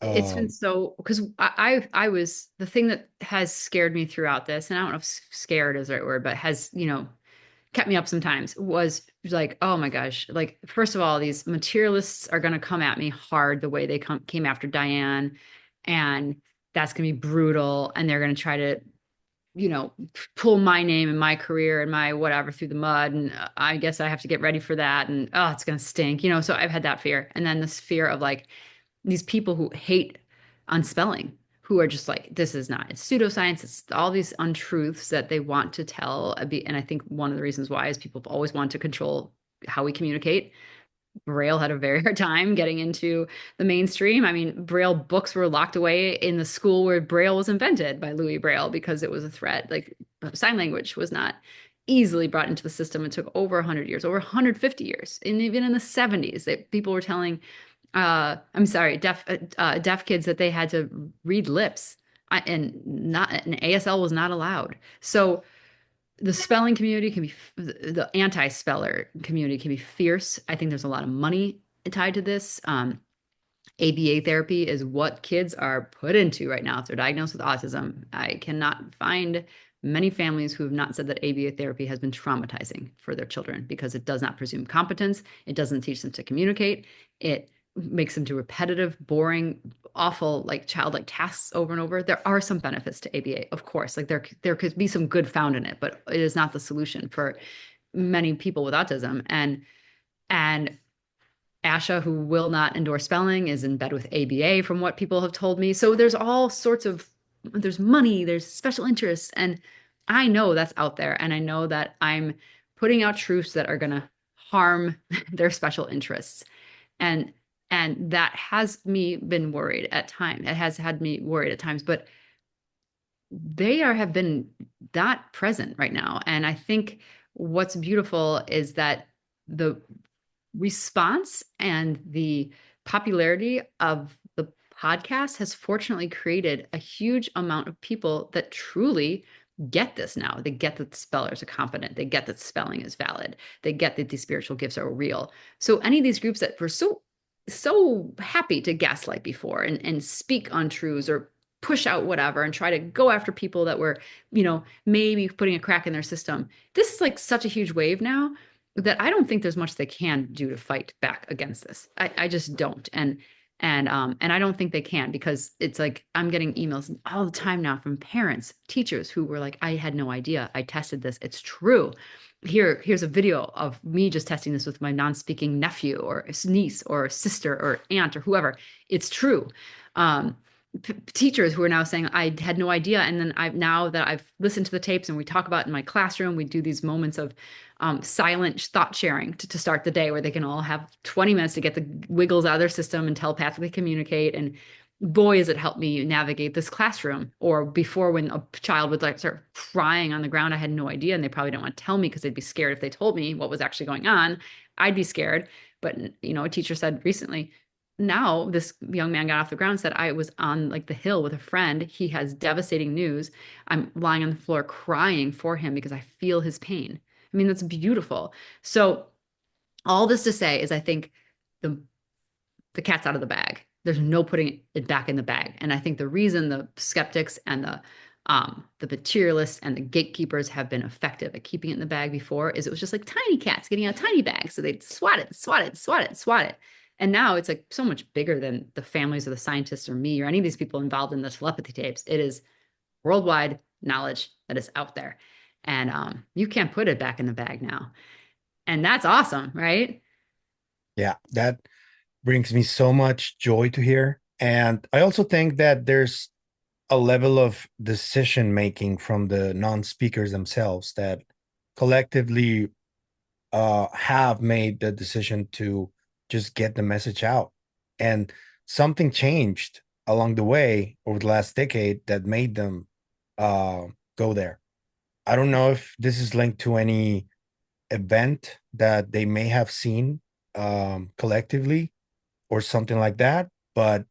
It's been Um, so because I was the thing that has scared me throughout this, and I don't know if scared is the right word, but has, kept me up sometimes was like, oh my gosh, like first of all, these materialists are going to come at me hard the way they came after Diane, and that's going to be brutal, and they're going to try to, pull my name and my career and my whatever through the mud, and I guess I have to get ready for that, and oh, it's going to stink, so I've had that fear, and then this fear of like these people who hate unspelling, who are just like, this is not, it's pseudoscience, it's all these untruths that they want to tell. And I think one of the reasons why is people have always wanted to control how we communicate. Braille had a very hard time getting into the mainstream. I mean, Braille books were locked away in the school where Braille was invented by Louis Braille because it was a threat. Like sign language was not easily brought into the system. It took over 100 years, over 150 years. And even in the 70s, that people were telling I'm sorry, deaf kids that they had to read lips, and ASL was not allowed. So the spelling community can be the anti-speller community can be fierce. I think there's a lot of money tied to this. ABA therapy is what kids are put into right now if they're diagnosed with autism. I cannot find many families who have not said that ABA therapy has been traumatizing for their children because it does not presume competence. It doesn't teach them to communicate. It makes them do repetitive, boring, awful, like childlike tasks over and over. There are some benefits to ABA, of course. Like there could be some good found in it, but it is not the solution for many people with autism. And Asha, who will not endorse spelling, is in bed with ABA, from what people have told me. So there's all sorts of, there's money, there's special interests. And I know that's out there. And I know that I'm putting out truths that are going to harm their special interests. And and that has me been worried at times. It has had me worried at times, but have been not present right now. And I think what's beautiful is that the response and the popularity of the podcast has fortunately created a huge amount of people that truly get this now. They get that the spellers are competent. They get that spelling is valid. They get that these spiritual gifts are real. So any of these groups that were so happy to gaslight before and speak untruths or push out whatever and try to go after people that were, maybe putting a crack in their system. This is like such a huge wave now that I don't think there's much they can do to fight back against this. I just don't. And I don't think they can, because it's like I'm getting emails all the time now from parents, teachers who were like, I had no idea. I tested this. It's true. Here's a video of me just testing this with my non-speaking nephew or niece or sister or aunt or whoever. It's true. Teachers who are now saying I had no idea, and then now that I've listened to the tapes and we talk about it in my classroom, we do these moments of silent thought sharing to start the day, where they can all have 20 minutes to get the wiggles out of their system and telepathically communicate. And boy, has it helped me navigate this classroom. Or before, when a child would like start crying on the ground, I had no idea, and they probably don't want to tell me because they'd be scared if they told me what was actually going on. I'd be scared. But a teacher said recently, now this young man got off the ground and said, I was on like the hill with a friend. He has devastating news. I'm lying on the floor crying for him because I feel his pain. I mean, that's beautiful. So all this to say is I think the the cat's out of the bag. There's no putting it back in the bag. And I think the reason the skeptics and the materialists and the gatekeepers have been effective at keeping it in the bag before is it was just like tiny cats getting a tiny bag. So they'd swat it, swat it, swat it, swat it. And now it's like so much bigger than the families or the scientists or me or any of these people involved in the telepathy tapes. It is worldwide knowledge that is out there. And you can't put it back in the bag now. And that's awesome, right? yeah, that brings me so much joy to hear. And I also think that there's a level of decision making from the non-speakers themselves that collectively have made the decision to just get the message out. And something changed along the way over the last decade that made them uh, go there. I don't know if this is linked to any event that they may have seen collectively, or something like that. But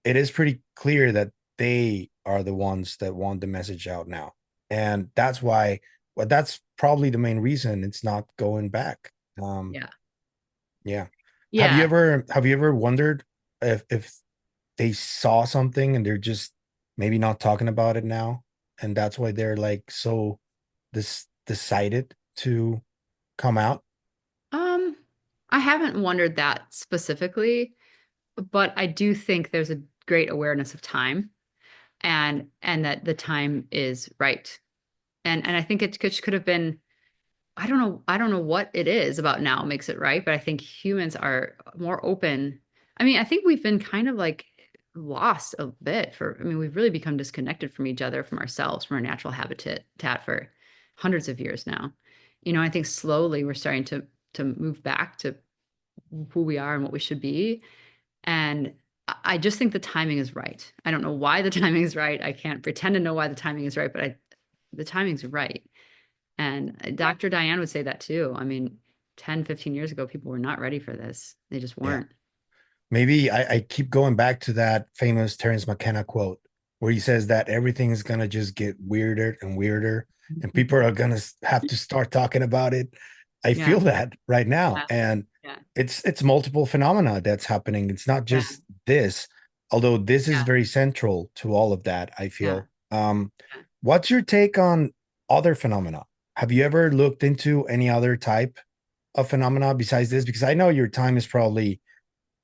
it is pretty clear that they are the ones that want the message out now. And that's why, well, that's probably the main reason it's not going back. Um, Yeah. yeah. Yeah. Have you ever wondered if they saw something and they're just maybe not talking about it now? And that's why they're like so decided to come out. Um, I haven't wondered that specifically, but I do think there's a great awareness of time and that the time is right. And I think it could have been I don't know what it is about now makes it right, but I think humans are more open. I mean, I think we've been kind of like lost a bit I mean, we've really become disconnected from each other, from ourselves, from our natural habitat for hundreds of years now. I think slowly we're starting to move back to who we are and what we should be. And I just think the timing is right. I don't know why the timing is right. I can't pretend to know why the timing is right, but the timing's right. And Dr. Diane would say that too. I mean, 10, 15 years ago, people were not ready for this. They just Yeah. weren't. Maybe I keep going back to that famous Terence McKenna quote where he says that everything is gonna just get weirder and weirder, and people are gonna have to start talking about it. I Yeah, feel that right now, yeah, and yeah, it's multiple phenomena that's happening. It's not yeah, just this, although this is yeah, very central to all of that, I yeah, feel. yeah. What's your take on other phenomena? Have you ever looked into any other type of phenomena besides this? Because I know your time is probably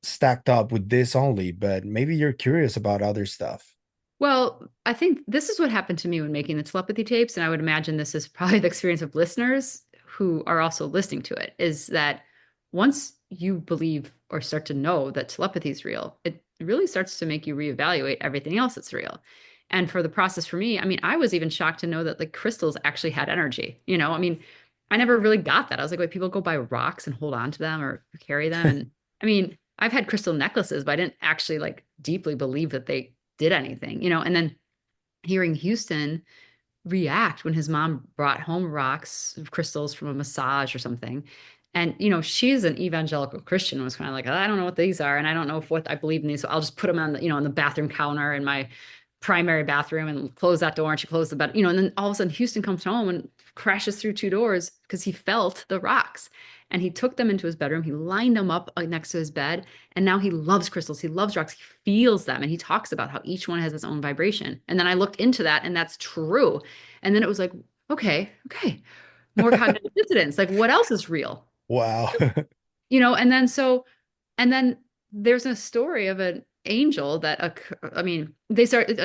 stacked up with this only, but maybe you're curious about other stuff. Well, I think this is what happened to me when making the telepathy tapes, and I would imagine this is probably the experience of listeners who are also listening to it, is that once you believe or start to know that telepathy is real, it really starts to make you reevaluate everything else that's real. And for the process for me, I mean, I was even shocked to know that like crystals actually had energy. I mean, I never really got that. I was like, wait, people go buy rocks and hold on to them or carry them. And I mean, I've had crystal necklaces, but I didn't actually like deeply believe that they did anything. And then hearing Houston react when his mom brought home rocks, crystals from a massage or something. And, she's an evangelical Christian, was kind of like, I don't know what these are. And I don't know if what I believe in these. So I'll just put them on on the bathroom counter in my primary bathroom and close that door. And she closed the bed, and then all of a sudden Houston comes home and crashes through two doors because he felt the rocks. And he took them into his bedroom. He lined them up next to his bed. And now he loves crystals. He loves rocks. He feels them. And he talks about how each one has its own vibration. And then I looked into that, and that's true. And then it was like, okay, more cognitive dissonance. Like, what else is real? Wow. And then there's a story of an angel I mean,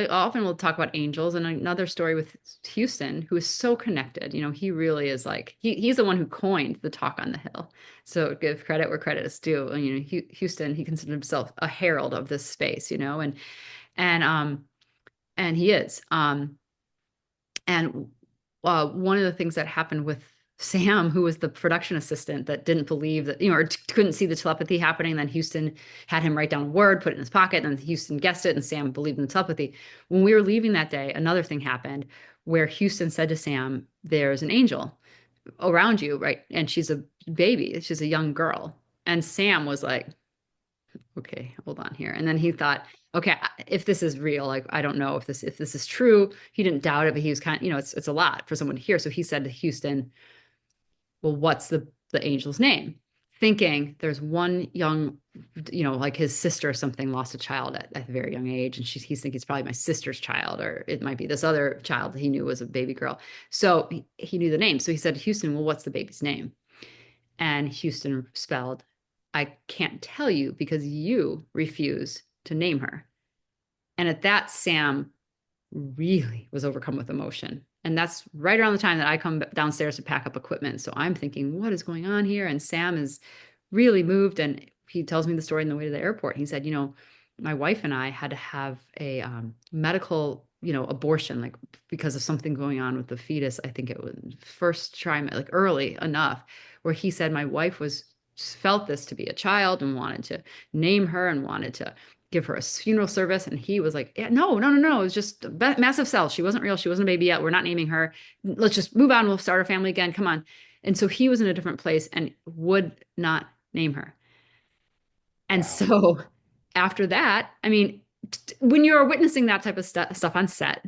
often we'll talk about angels, and another story with Houston, who is so connected. He really is like, he's the one who coined the talk on the hill. So give credit where credit is due. And, Houston, he considered himself a herald of this space, and, and he is. And one of the things that happened with Sam, who was the production assistant that didn't believe that, or couldn't see the telepathy happening, then Houston had him write down a word, put it in his pocket, and then Houston guessed it, and Sam believed in the telepathy. When we were leaving that day, another thing happened where Houston said to Sam, "There's an angel around you, right? And she's a baby, she's a young girl." And Sam was like, okay, hold on here. And then he thought, okay, if this is real, like I don't know if this is true. He didn't doubt it, but he was kind of, it's a lot for someone to hear. So he said to Houston, well, what's the angel's name? Thinking there's one young, like his sister or something lost a child at a very young age, and he's thinking it's probably my sister's child, or it might be this other child that he knew was a baby girl. So he knew the name. So he said to Houston, well, what's the baby's name? And Houston spelled, I can't tell you because you refuse to name her. And at that, Sam really was overcome with emotion. And that's right around the time that I come downstairs to pack up equipment. So I'm thinking, what is going on here? And Sam is really moved. And he tells me the story on the way to the airport. He said, my wife and I had to have a medical, abortion, like because of something going on with the fetus. I think it was first trimester, like early enough, where he said my wife was felt this to be a child and wanted to name her and wanted to give her a funeral service. And he was like, yeah, no, no, no, no. It was just a massive cell. She wasn't real. She wasn't a baby yet. We're not naming her. Let's just move on. We'll start a family again. Come on. And so he was in a different place and would not name her. And Wow. so after that, I mean, when you're witnessing that type of stuff on set,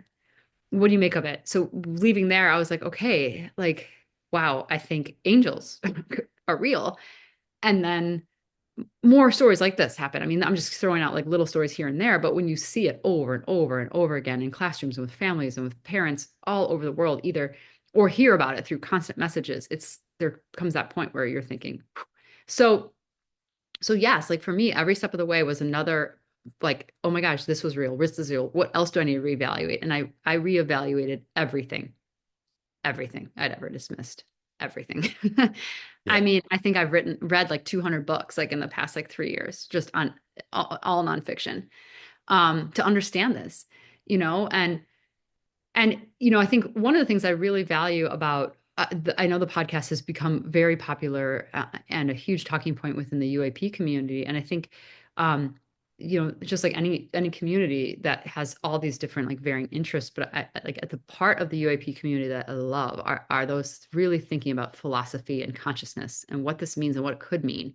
what do you make of it? So leaving there, I was like, okay, like, wow, I think angels are real. And then more stories like this happen. I mean, I'm just throwing out like little stories here and there, but when you see it over and over and over again in classrooms and with families and with parents all over the world, either or hear about it through constant messages, it's there comes that point where you're thinking, "Phew." So so yes, like for me, every step of the way was another like, oh my gosh, this was real. This is real. What else do I need to reevaluate? And I reevaluated everything I'd ever dismissed. Everything. Yeah. I mean, I think I've read like 200 books like in the past like 3 years, just on all nonfiction, to understand this, you know, and I think one of the things I really value about I know the podcast has become very popular and a huge talking point within the UAP community, and I think just like any community that has all these different like varying interests, but like at the part of the UAP community that I love are those really thinking about philosophy and consciousness and what this means and what it could mean,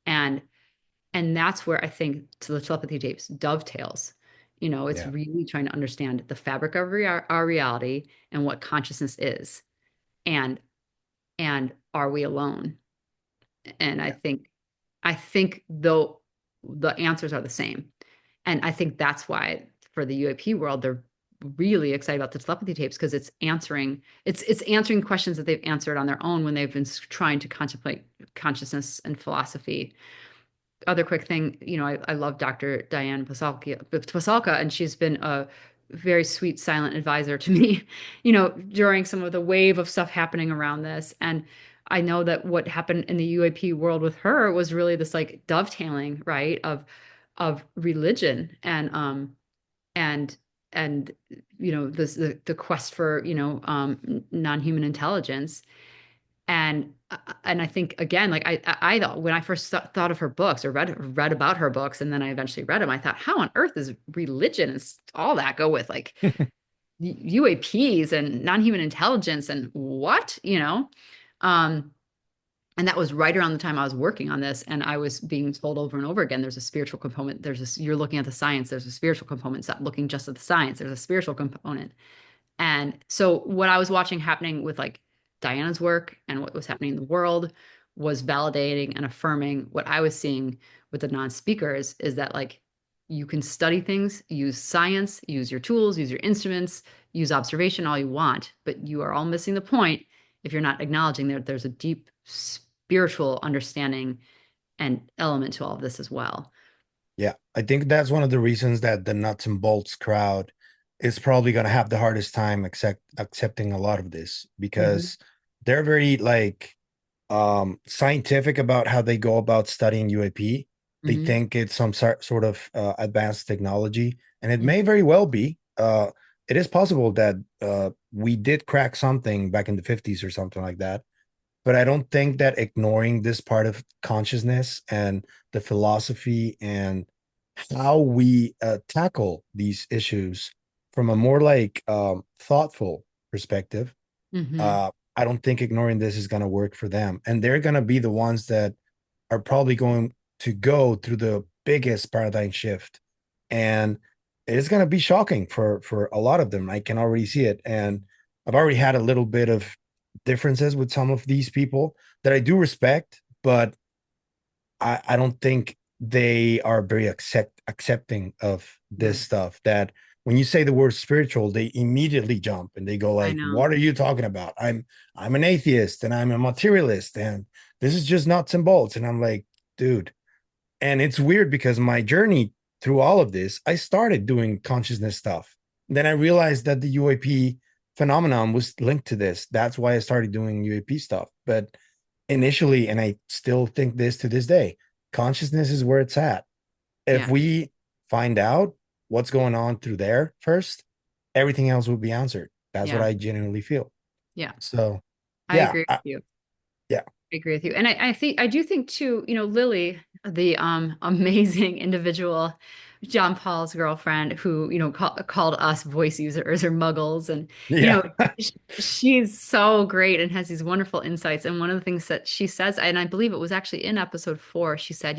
and and that's where I think to the telepathy tapes dovetails. It's Yeah. really trying to understand the fabric of our reality and what consciousness is. And and are we alone? And Yeah. I think though the answers are the same. And I think that's why for the UAP world, they're really excited about the telepathy tapes because it's answering questions that they've answered on their own when they've been trying to contemplate consciousness and philosophy. Other quick thing, I love Dr. Diane Pasalka, and she's been a very sweet, silent advisor to me, during some of the wave of stuff happening around this. And I know that what happened in the UAP world with her was really this like dovetailing, right, of religion and and this the quest for non-human intelligence and I think again, like I thought when I first thought of her books or read about her books, and then I eventually read them, I thought, how on earth is religion and all that go with like UAPs and non-human intelligence and what, um, and that was right around the time I was working on this, and I was being told over and over again, there's a spiritual component. You're looking at the science. There's a spiritual component. Stop looking just at the science. There's a spiritual component. And so what I was watching happening with like Diana's work and what was happening in the world was validating and affirming what I was seeing with the non-speakers is that like you can study things, use science, use your tools, use your instruments, use observation all you want, but you are all missing the point if you're not acknowledging that there's a deep spiritual understanding and element to all of this as well. Yeah, I think that's one of the reasons that the nuts and bolts crowd is probably going to have the hardest time accepting a lot of this Hmm. because they're very like scientific about how they go about studying UAP. They Hmm. think it's some sort of advanced technology, and it may Hmm. very well be. It is possible that we did crack something back in the 50s or something like that, but I don't think that ignoring this part of consciousness and the philosophy and how we tackle these issues from a more like thoughtful perspective, Hmm. I don't think ignoring this is going to work for them. And they're going to be the ones that are probably going to go through the biggest paradigm shift. And it's going to be shocking for a lot of them. I can already see it. And I've already had a little bit of differences with some of these people that I do respect, but I don't think they are very accepting of this Yeah, stuff. That when you say the word spiritual, they immediately jump and they go I like, know. "What are you talking about? I'm an atheist and I'm a materialist and this is just nuts and bolts." And I'm like, dude. And it's weird because my journey through all of this, I started doing consciousness stuff. Then I realized that the UAP phenomenon was linked to this. That's why I started doing UAP stuff. But initially, and I still think this to this day, consciousness is where it's at. If Yeah, we find out what's going on through there first, everything else will be answered. That's what yeah, I genuinely feel. yeah. So, I yeah, agree with you. yeah, I agree with you. And I do think too, Lily, the amazing individual. John Paul's girlfriend who, called us voice users or muggles. And, you know, Yeah. she's so great and has these wonderful insights. And one of the things that she says, and I believe it was actually in episode 4, she said,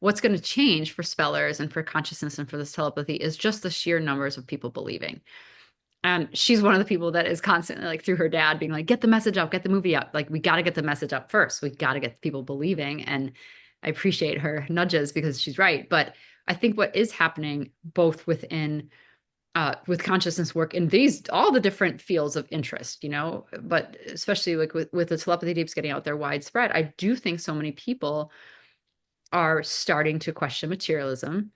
what's going to change for spellers and for consciousness and for this telepathy is just the sheer numbers of people believing. And she's one of the people that is constantly like through her dad being like, get the message out, get the movie out. Like, we got to get the message out first. We got to get people believing. And I appreciate her nudges because she's right. But I think what is happening both within with consciousness work in these all the different fields of interest, but especially like with the telepathy tapes getting out there widespread, I do think so many people are starting to question materialism.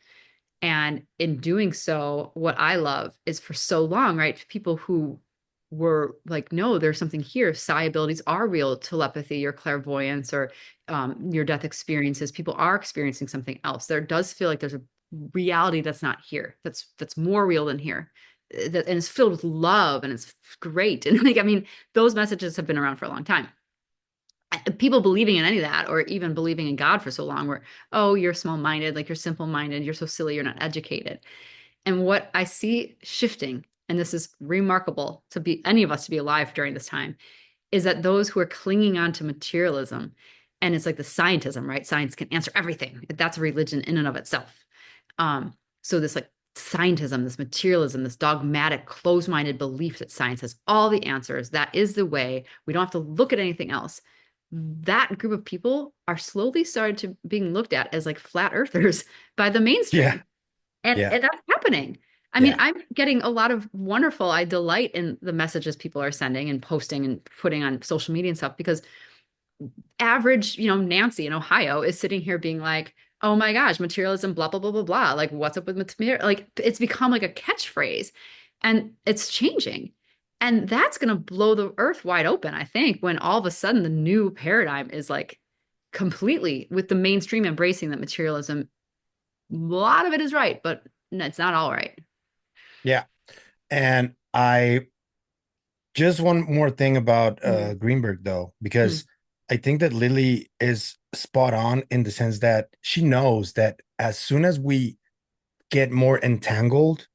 And in doing so, what I love is for so long, right? People who were like, no, there's something here. Psi abilities are real, telepathy or clairvoyance or near death experiences. People are experiencing something else. There does feel like there's a reality that's not here, that's more real than here. And it's filled with love and it's great. And like, I mean, those messages have been around for a long time. People believing in any of that or even believing in God for so long where, oh, you're small-minded, like you're simple-minded, you're so silly, you're not educated. And what I see shifting, and this is remarkable to be any of us to be alive during this time, is that those who are clinging on to materialism, and it's like the scientism, right? Science can answer everything. That's a religion in and of itself. So this like scientism, this materialism, this dogmatic, closed-minded belief that science has all the answers, that is the way, we don't have to look at anything else. That group of people are slowly started to being looked at as like flat earthers by the Yeah. mainstream. And, Yeah. and that's happening. I mean, Yeah. I'm getting a lot of wonderful, I delight in the messages people are sending and posting and putting on social media and stuff because average, Nancy in Ohio is sitting here being like, oh my gosh, materialism, blah, blah, blah, blah, blah. Like, what's up with material? Like, it's become like a catchphrase and it's changing. And that's going to blow the earth wide open, I think, when all of a sudden the new paradigm is like completely with the mainstream embracing that materialism. A lot of it is right, but it's not all right. Yeah. And I just one more thing about Mm, Greenberg though, mm, because I think that Lily is spot on in the sense that she knows that as soon as we get more entangled,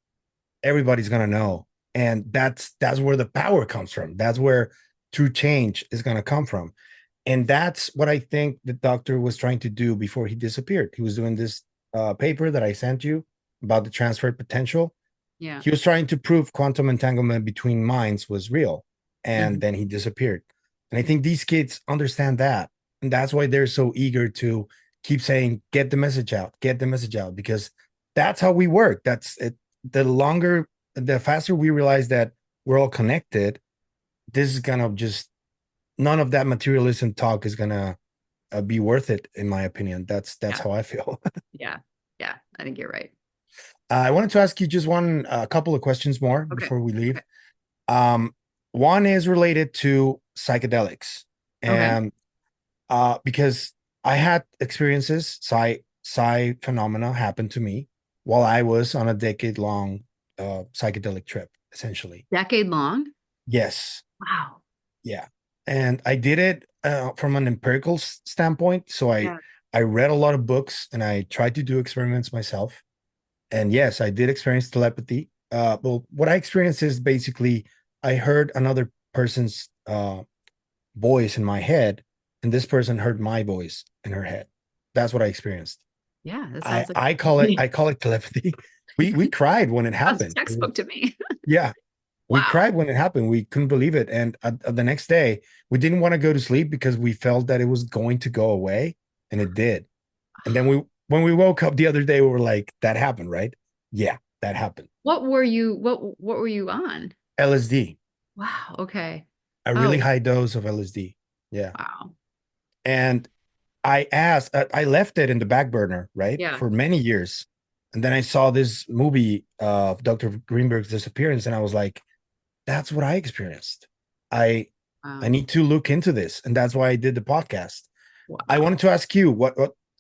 everybody's gonna know. And that's where the power comes from. That's where true change is gonna come from. And that's what I think the doctor was trying to do before he disappeared. He was doing this paper that I sent you about the transfer potential. yeah. He was trying to prove quantum entanglement between minds was real, and Mhm. then he disappeared. And I think these kids understand that, and that's why they're so eager to keep saying, "Get the message out, get the message out," because that's how we work. That's it. The faster we realize that we're all connected, this is gonna just none of that materialism talk is gonna be worth it, in my opinion. That's Yeah. how I feel. Yeah. Yeah. I think you're right. I wanted to ask you just one a couple of questions more Okay. before we leave. Okay. Um, One is related to psychedelics, Okay. and because I had experiences, psi phenomena happened to me while I was on a decade-long psychedelic trip, essentially. Decade long. Yes, Wow. yeah, and I did it from an empirical standpoint. So Yeah. I read a lot of books and I tried to do experiments myself. And yes, I did experience telepathy. Well, what I experienced is basically I heard another person's voice in my head, and this person heard my voice in her head. That's what I experienced. Yeah. That I sounds like I call it I call it telepathy. We cried when it sounds happened. It textbook was to me. yeah, we Wow. cried when it happened. We couldn't believe it, and the next day we didn't want to go to sleep because we felt that it was going to go away, and it did. And then when we woke up the other day, we were like, "That happened, right?" Yeah, that happened. What were you on? LSD, Wow. Okay. a really Oh, high dose of LSD. Yeah. wow. And I left it in the back burner, right, Yeah. for many years. And then I saw this movie of Dr. Greenberg's disappearance, and I was like, that's what I experienced. I I Wow. need to look into this. And that's why I did the podcast. I Wow. wanted to ask you, what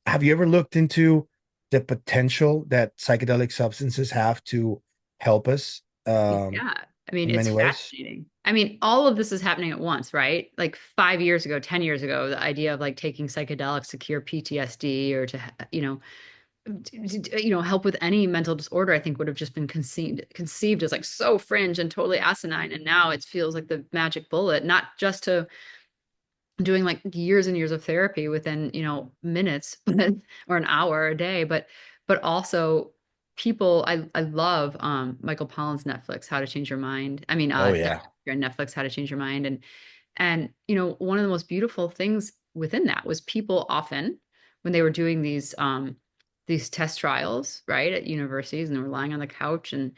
have you ever looked into the potential that psychedelic substances have to help us Yeah. I mean, in it's many ways? fascinating. I mean, all of this is happening at once, right? Like 5 years ago, 10 years ago, the idea of like taking psychedelics to cure PTSD or to, help with any mental disorder, I think would have just been conceived as like so fringe and totally asinine. And now it feels like the magic bullet, not just to doing like years and years of therapy within, minutes or an hour a day, but also people I love Michael Pollan's Netflix, How to Change Your Mind. I mean, Oh that yeah. Netflix, How to Change Your Mind. And one of the most beautiful things within that was people often when they were doing these test trials, right, at universities, and they were lying on the couch, and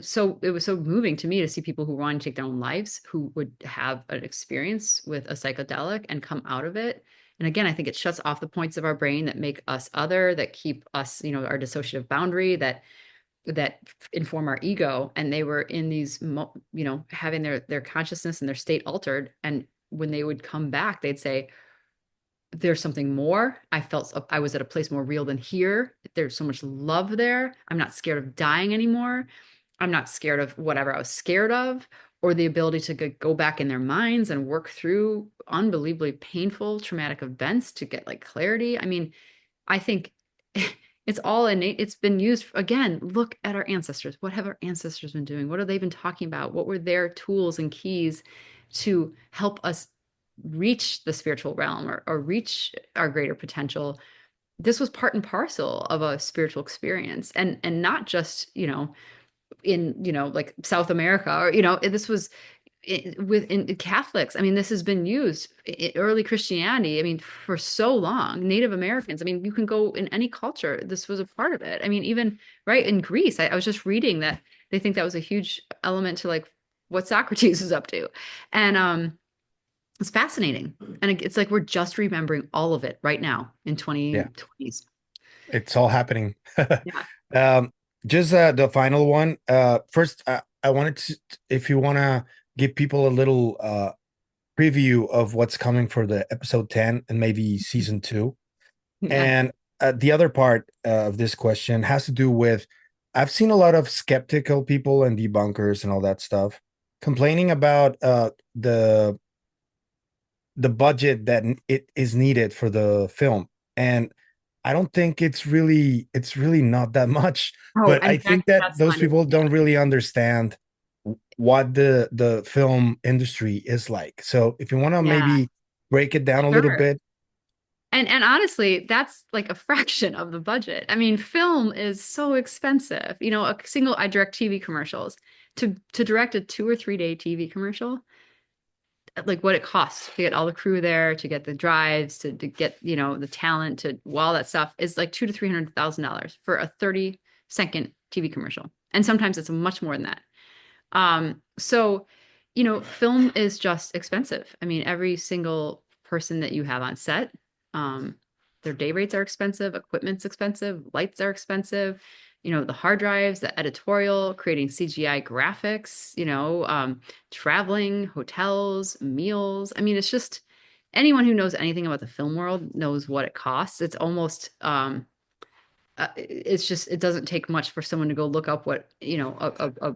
so it was so moving to me to see people who wanted to take their own lives, who would have an experience with a psychedelic and come out of it. And again, I think it shuts off the points of our brain that make us other, that keep us, our dissociative boundary, that inform our ego. And they were in these, having their consciousness and their state altered. And when they would come back, they'd say, there's something more. I was at a place more real than here. There's so much love there. I'm not scared of dying anymore. I'm not scared of whatever I was scared of, or the ability to go back in their minds and work through unbelievably painful, traumatic events to get like clarity. I mean, I think it's all innate. It's been used again. Look at our ancestors. What have our ancestors been doing? What have they been talking about? What were their tools and keys to help us reach the spiritual realm, or reach our greater potential? This was part and parcel of a spiritual experience, and not just, in, like South America, or, this was within Catholics. I mean, this has been used in early Christianity. I mean, for so long. Native Americans. I mean, you can go in any culture. This was a part of it. I mean, even right in Greece, I was just reading that they think that was a huge element to like what Socrates was up to, and it's fascinating. And it's like we're just remembering all of it right now in Yeah, 2020s. it's all happening. Yeah. um just the final one. First, I wanted to, if you want to give people a little preview of what's coming for the episode 10 and maybe season 2. Yeah. And the other part of this question has to do with, I've seen a lot of skeptical people and debunkers and all that stuff complaining about the budget that it is needed for the film. And I don't think it's really not that much, Oh, but I in think fact, that that's those funny. people Yeah. don't really understand what the film industry is like. So if you want to Yeah. maybe break it down a little Sure. bit. And honestly, that's like a fraction of the budget. I mean, film is so expensive. I direct TV commercials. To direct a 2 or 3 day TV commercial, like what it costs to get all the crew there, to get the drives, to get, the talent, to all that stuff is like $200,000 to $300,000 for a 30-second TV commercial. And sometimes it's much more than that. So, film is just expensive. I mean, every single person that you have on set, um, their day rates are expensive, equipment's expensive, lights are expensive, the hard drives, the editorial, creating CGI graphics, traveling, hotels, meals. I mean, it's just anyone who knows anything about the film world knows what it costs. It's almost it's just it doesn't take much for someone to go look up what a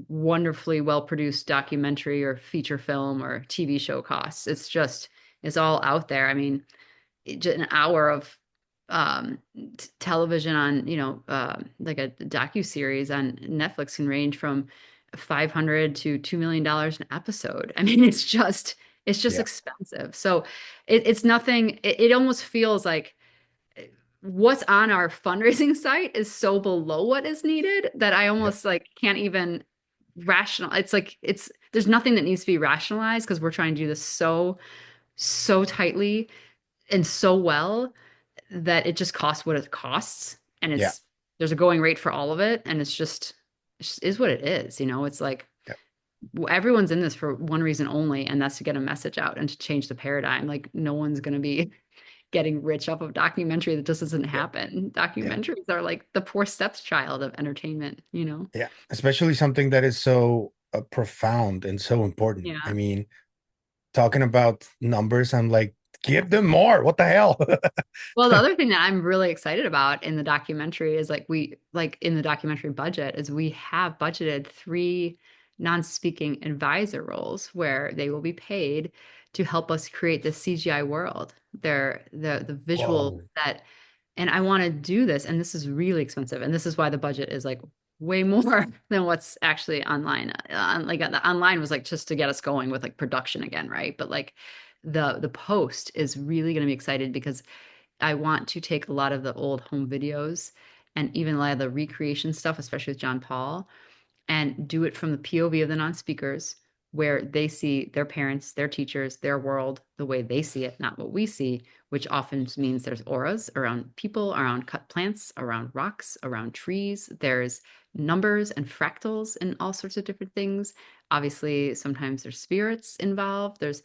wonderfully well produced documentary or feature film or TV show costs. It's all out there. I mean, an hour of television on, like a docu-series on Netflix can range from 500 to $2 million an episode. I mean, it's just Yeah. expensive. So it's nothing. It almost feels like what's on our fundraising site is so below what is needed that I Yep. almost like can't even rational. It's like there's nothing that needs to be rationalized because we're trying to do this so tightly and so well that it just costs what it costs, and Yeah. there's a going rate for all of it, and it just is what it is. It's like Yep. everyone's in this for one reason only, and that's to get a message out and to change the paradigm. Like no one's going to be getting rich off of documentary. That just doesn't Yeah. happen. Yeah. Documentaries are like the poor stepchild of entertainment. Yeah. Especially something that is so profound and so important. I Yeah. mean, talking about numbers, I'm like, give them more. What the hell? Well, the other thing that I'm really excited about in the documentary is like in the documentary budget is we have budgeted 3 non-speaking advisor roles where they will be paid to help us create the CGI world. The visual Whoa. that and I want to do this, and this is really expensive, and this is why the budget is like way more than what's actually online. Like the online was like just to get us going with like production again, right? But like the post is really going to be excited because I want to take a lot of the old home videos and even a lot of the recreation stuff, especially with John Paul, and do it from the POV of the non-speakers, where they see their parents, their teachers, their world the way they see it, not what we see, which often means there's auras around people, around cut plants, around rocks, around trees. There's numbers and fractals and all sorts of different things. Obviously, sometimes there's spirits involved. There's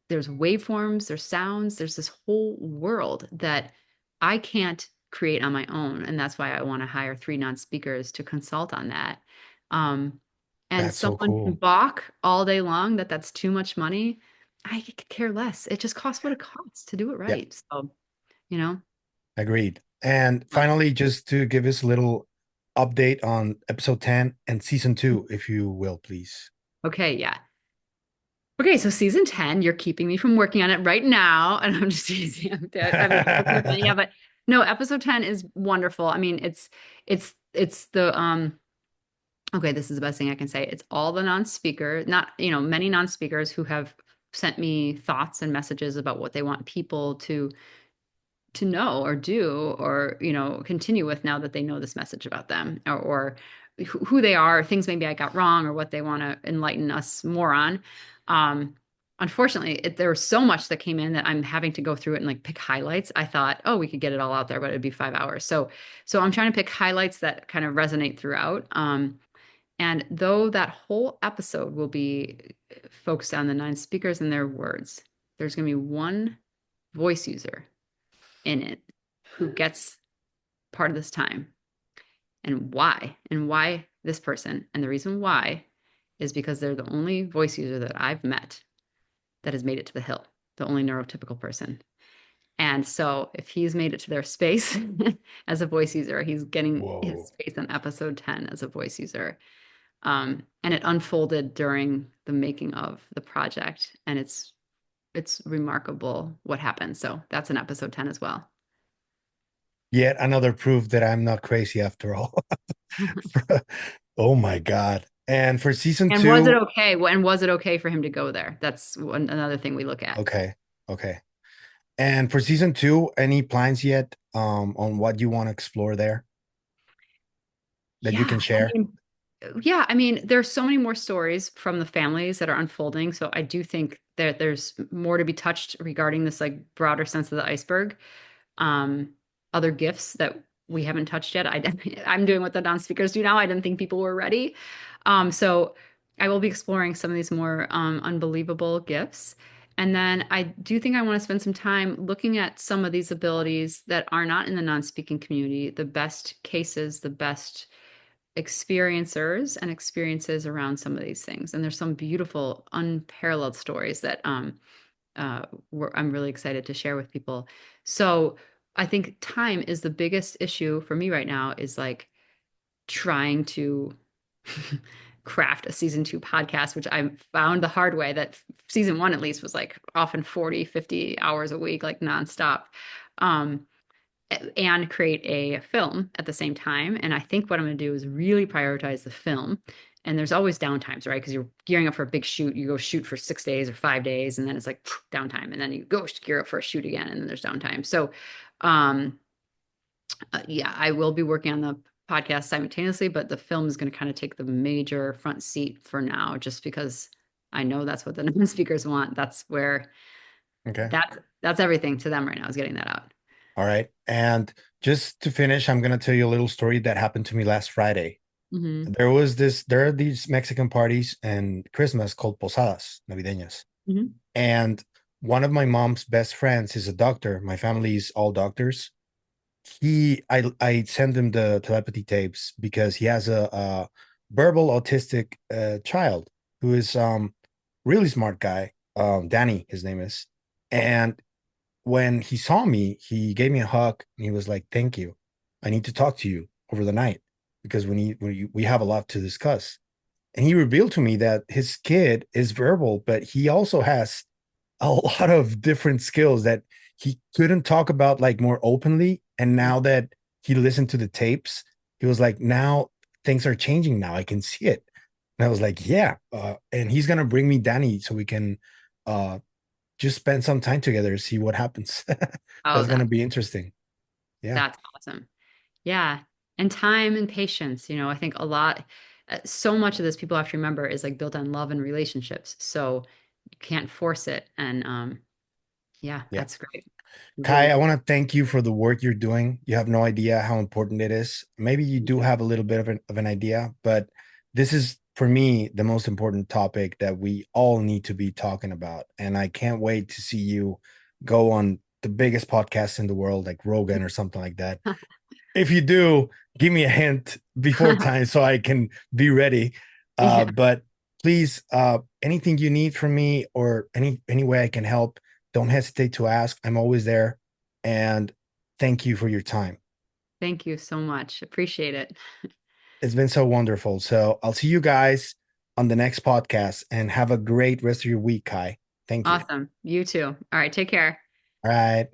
waveforms, there's sounds, there's this whole world that I can't create on my own. And that's why I want to hire three non-speakers to consult on that. Um, and That's so someone can cool. balk all day long that that's too much money. I could care less. It just costs what it costs to do it Yeah, right. So, you know, agreed. And fun. finally, just to give us a little update on episode 10 and season 2, if you will, please. Okay, yeah. Okay, so season 10, you're keeping me from working on it right now. And I'm just teasing. I mean, yeah, but no, episode 10 is wonderful. I mean, it's the okay, this is the best thing I can say. It's all the non-speaker, not, many non-speakers who have sent me thoughts and messages about what they want people to know or do or continue with now that they know this message about them or who they are, things maybe I got wrong or what they want to enlighten us more on. um Unfortunately, there was so much that came in that I'm having to go through it and like pick highlights. I thought, oh, we could get it all out there, but it'd be 5 hours. So I'm trying to pick highlights that kind of resonate throughout. And though that whole episode will be focused on the nine speakers and their words, there's going to be one voice user in it who gets part of this time. And why this person. And the reason why is because they're the only voice user that I've met that has made it to the hill, the only neurotypical person. And so if he's made it to their space as a voice user, he's getting his Whoa. space on episode 10 as a voice user. And it unfolded during the making of the project. And it's remarkable what happened. So that's an episode 10 as well. Yet another proof that I'm not crazy after all. Oh my God. And for season And was it 2, okay? And was it okay for him to go there? That's another thing we look at. okay. Okay. And for season 2, any plans yet on what you want to explore there that you Yeah, can share? I mean, there's so many more stories from the families that are unfolding. So I do think that there's more to be touched regarding this like broader sense of the iceberg. Um, Other gifts that we haven't touched yet. I'm doing what the non-speakers do now. I didn't think people were ready. So I will be exploring some of these more unbelievable gifts. And then I do think I want to spend some time looking at some of these abilities that are not in the non-speaking community, the best cases, the best experiencers and experiences around some of these things. And there's some beautiful, unparalleled stories that I'm really excited to share with people. So I think time is the biggest issue for me right now, is like trying to craft a season 2 podcast, which I found the hard way that season 1 at least was like often 40, 50 hours a week, like nonstop. Um, and create a film at the same time. And I think what I'm going to do is really prioritize the film. And there's always downtimes, right? Because you're gearing up for a big shoot. You go shoot for 6 days or 5 days, and then it's like downtime. And then you go gear up for a shoot again, and then there's downtime. So, um, yeah, I will be working on the podcast simultaneously, but the film is going to kind of take the major front seat for now, just because I know that's what the non-speakers want. That's where Okay. that's everything to them right now, is getting that out. All right. And just to finish, I'm going to tell you a little story that happened to me last Friday. Hmm. There are these Mexican parties and Christmas called posadas navideñas. Hmm. And one of my mom's best friends is a doctor. My family is all doctors. I sent him the telepathy tapes because he has a verbal autistic child who is really smart guy. Danny, his name is. And when he saw me, he gave me a hug and he was like, "Thank you. I need to talk to you over the night because we have a lot to discuss." And he revealed to me that his kid is verbal, but he also has a lot of different skills that he couldn't talk about like more openly And Yeah. now that he listened to the tapes, he was like, now things are changing. Now I can see it. And I was like, yeah. And he's gonna bring me Danny so we can just spend some time together, see what happens. Oh, That's gonna be interesting. Yeah. that's awesome. Yeah. And time and patience, I think a lot, so much of this people have to remember is like built on love and relationships. So you can't force it. And yeah, Yeah. that's great. Ky, Really. I want to thank you for the work you're doing. You have no idea how important it is. Maybe you do have a little bit of an idea, but this is, for me, the most important topic that we all need to be talking about. And I can't wait to see you go on the biggest podcast in the world, like Rogan or something like that. If you do, give me a hint before time so I can be ready. Yeah. But please, anything you need from me or any way I can help, don't hesitate to ask. I'm always there. And thank you for your time. Thank you so much. Appreciate it. It's been so wonderful. So I'll see you guys on the next podcast and have a great rest of your week, Ky. Thank you. Awesome. You too. All right. Take care. All right.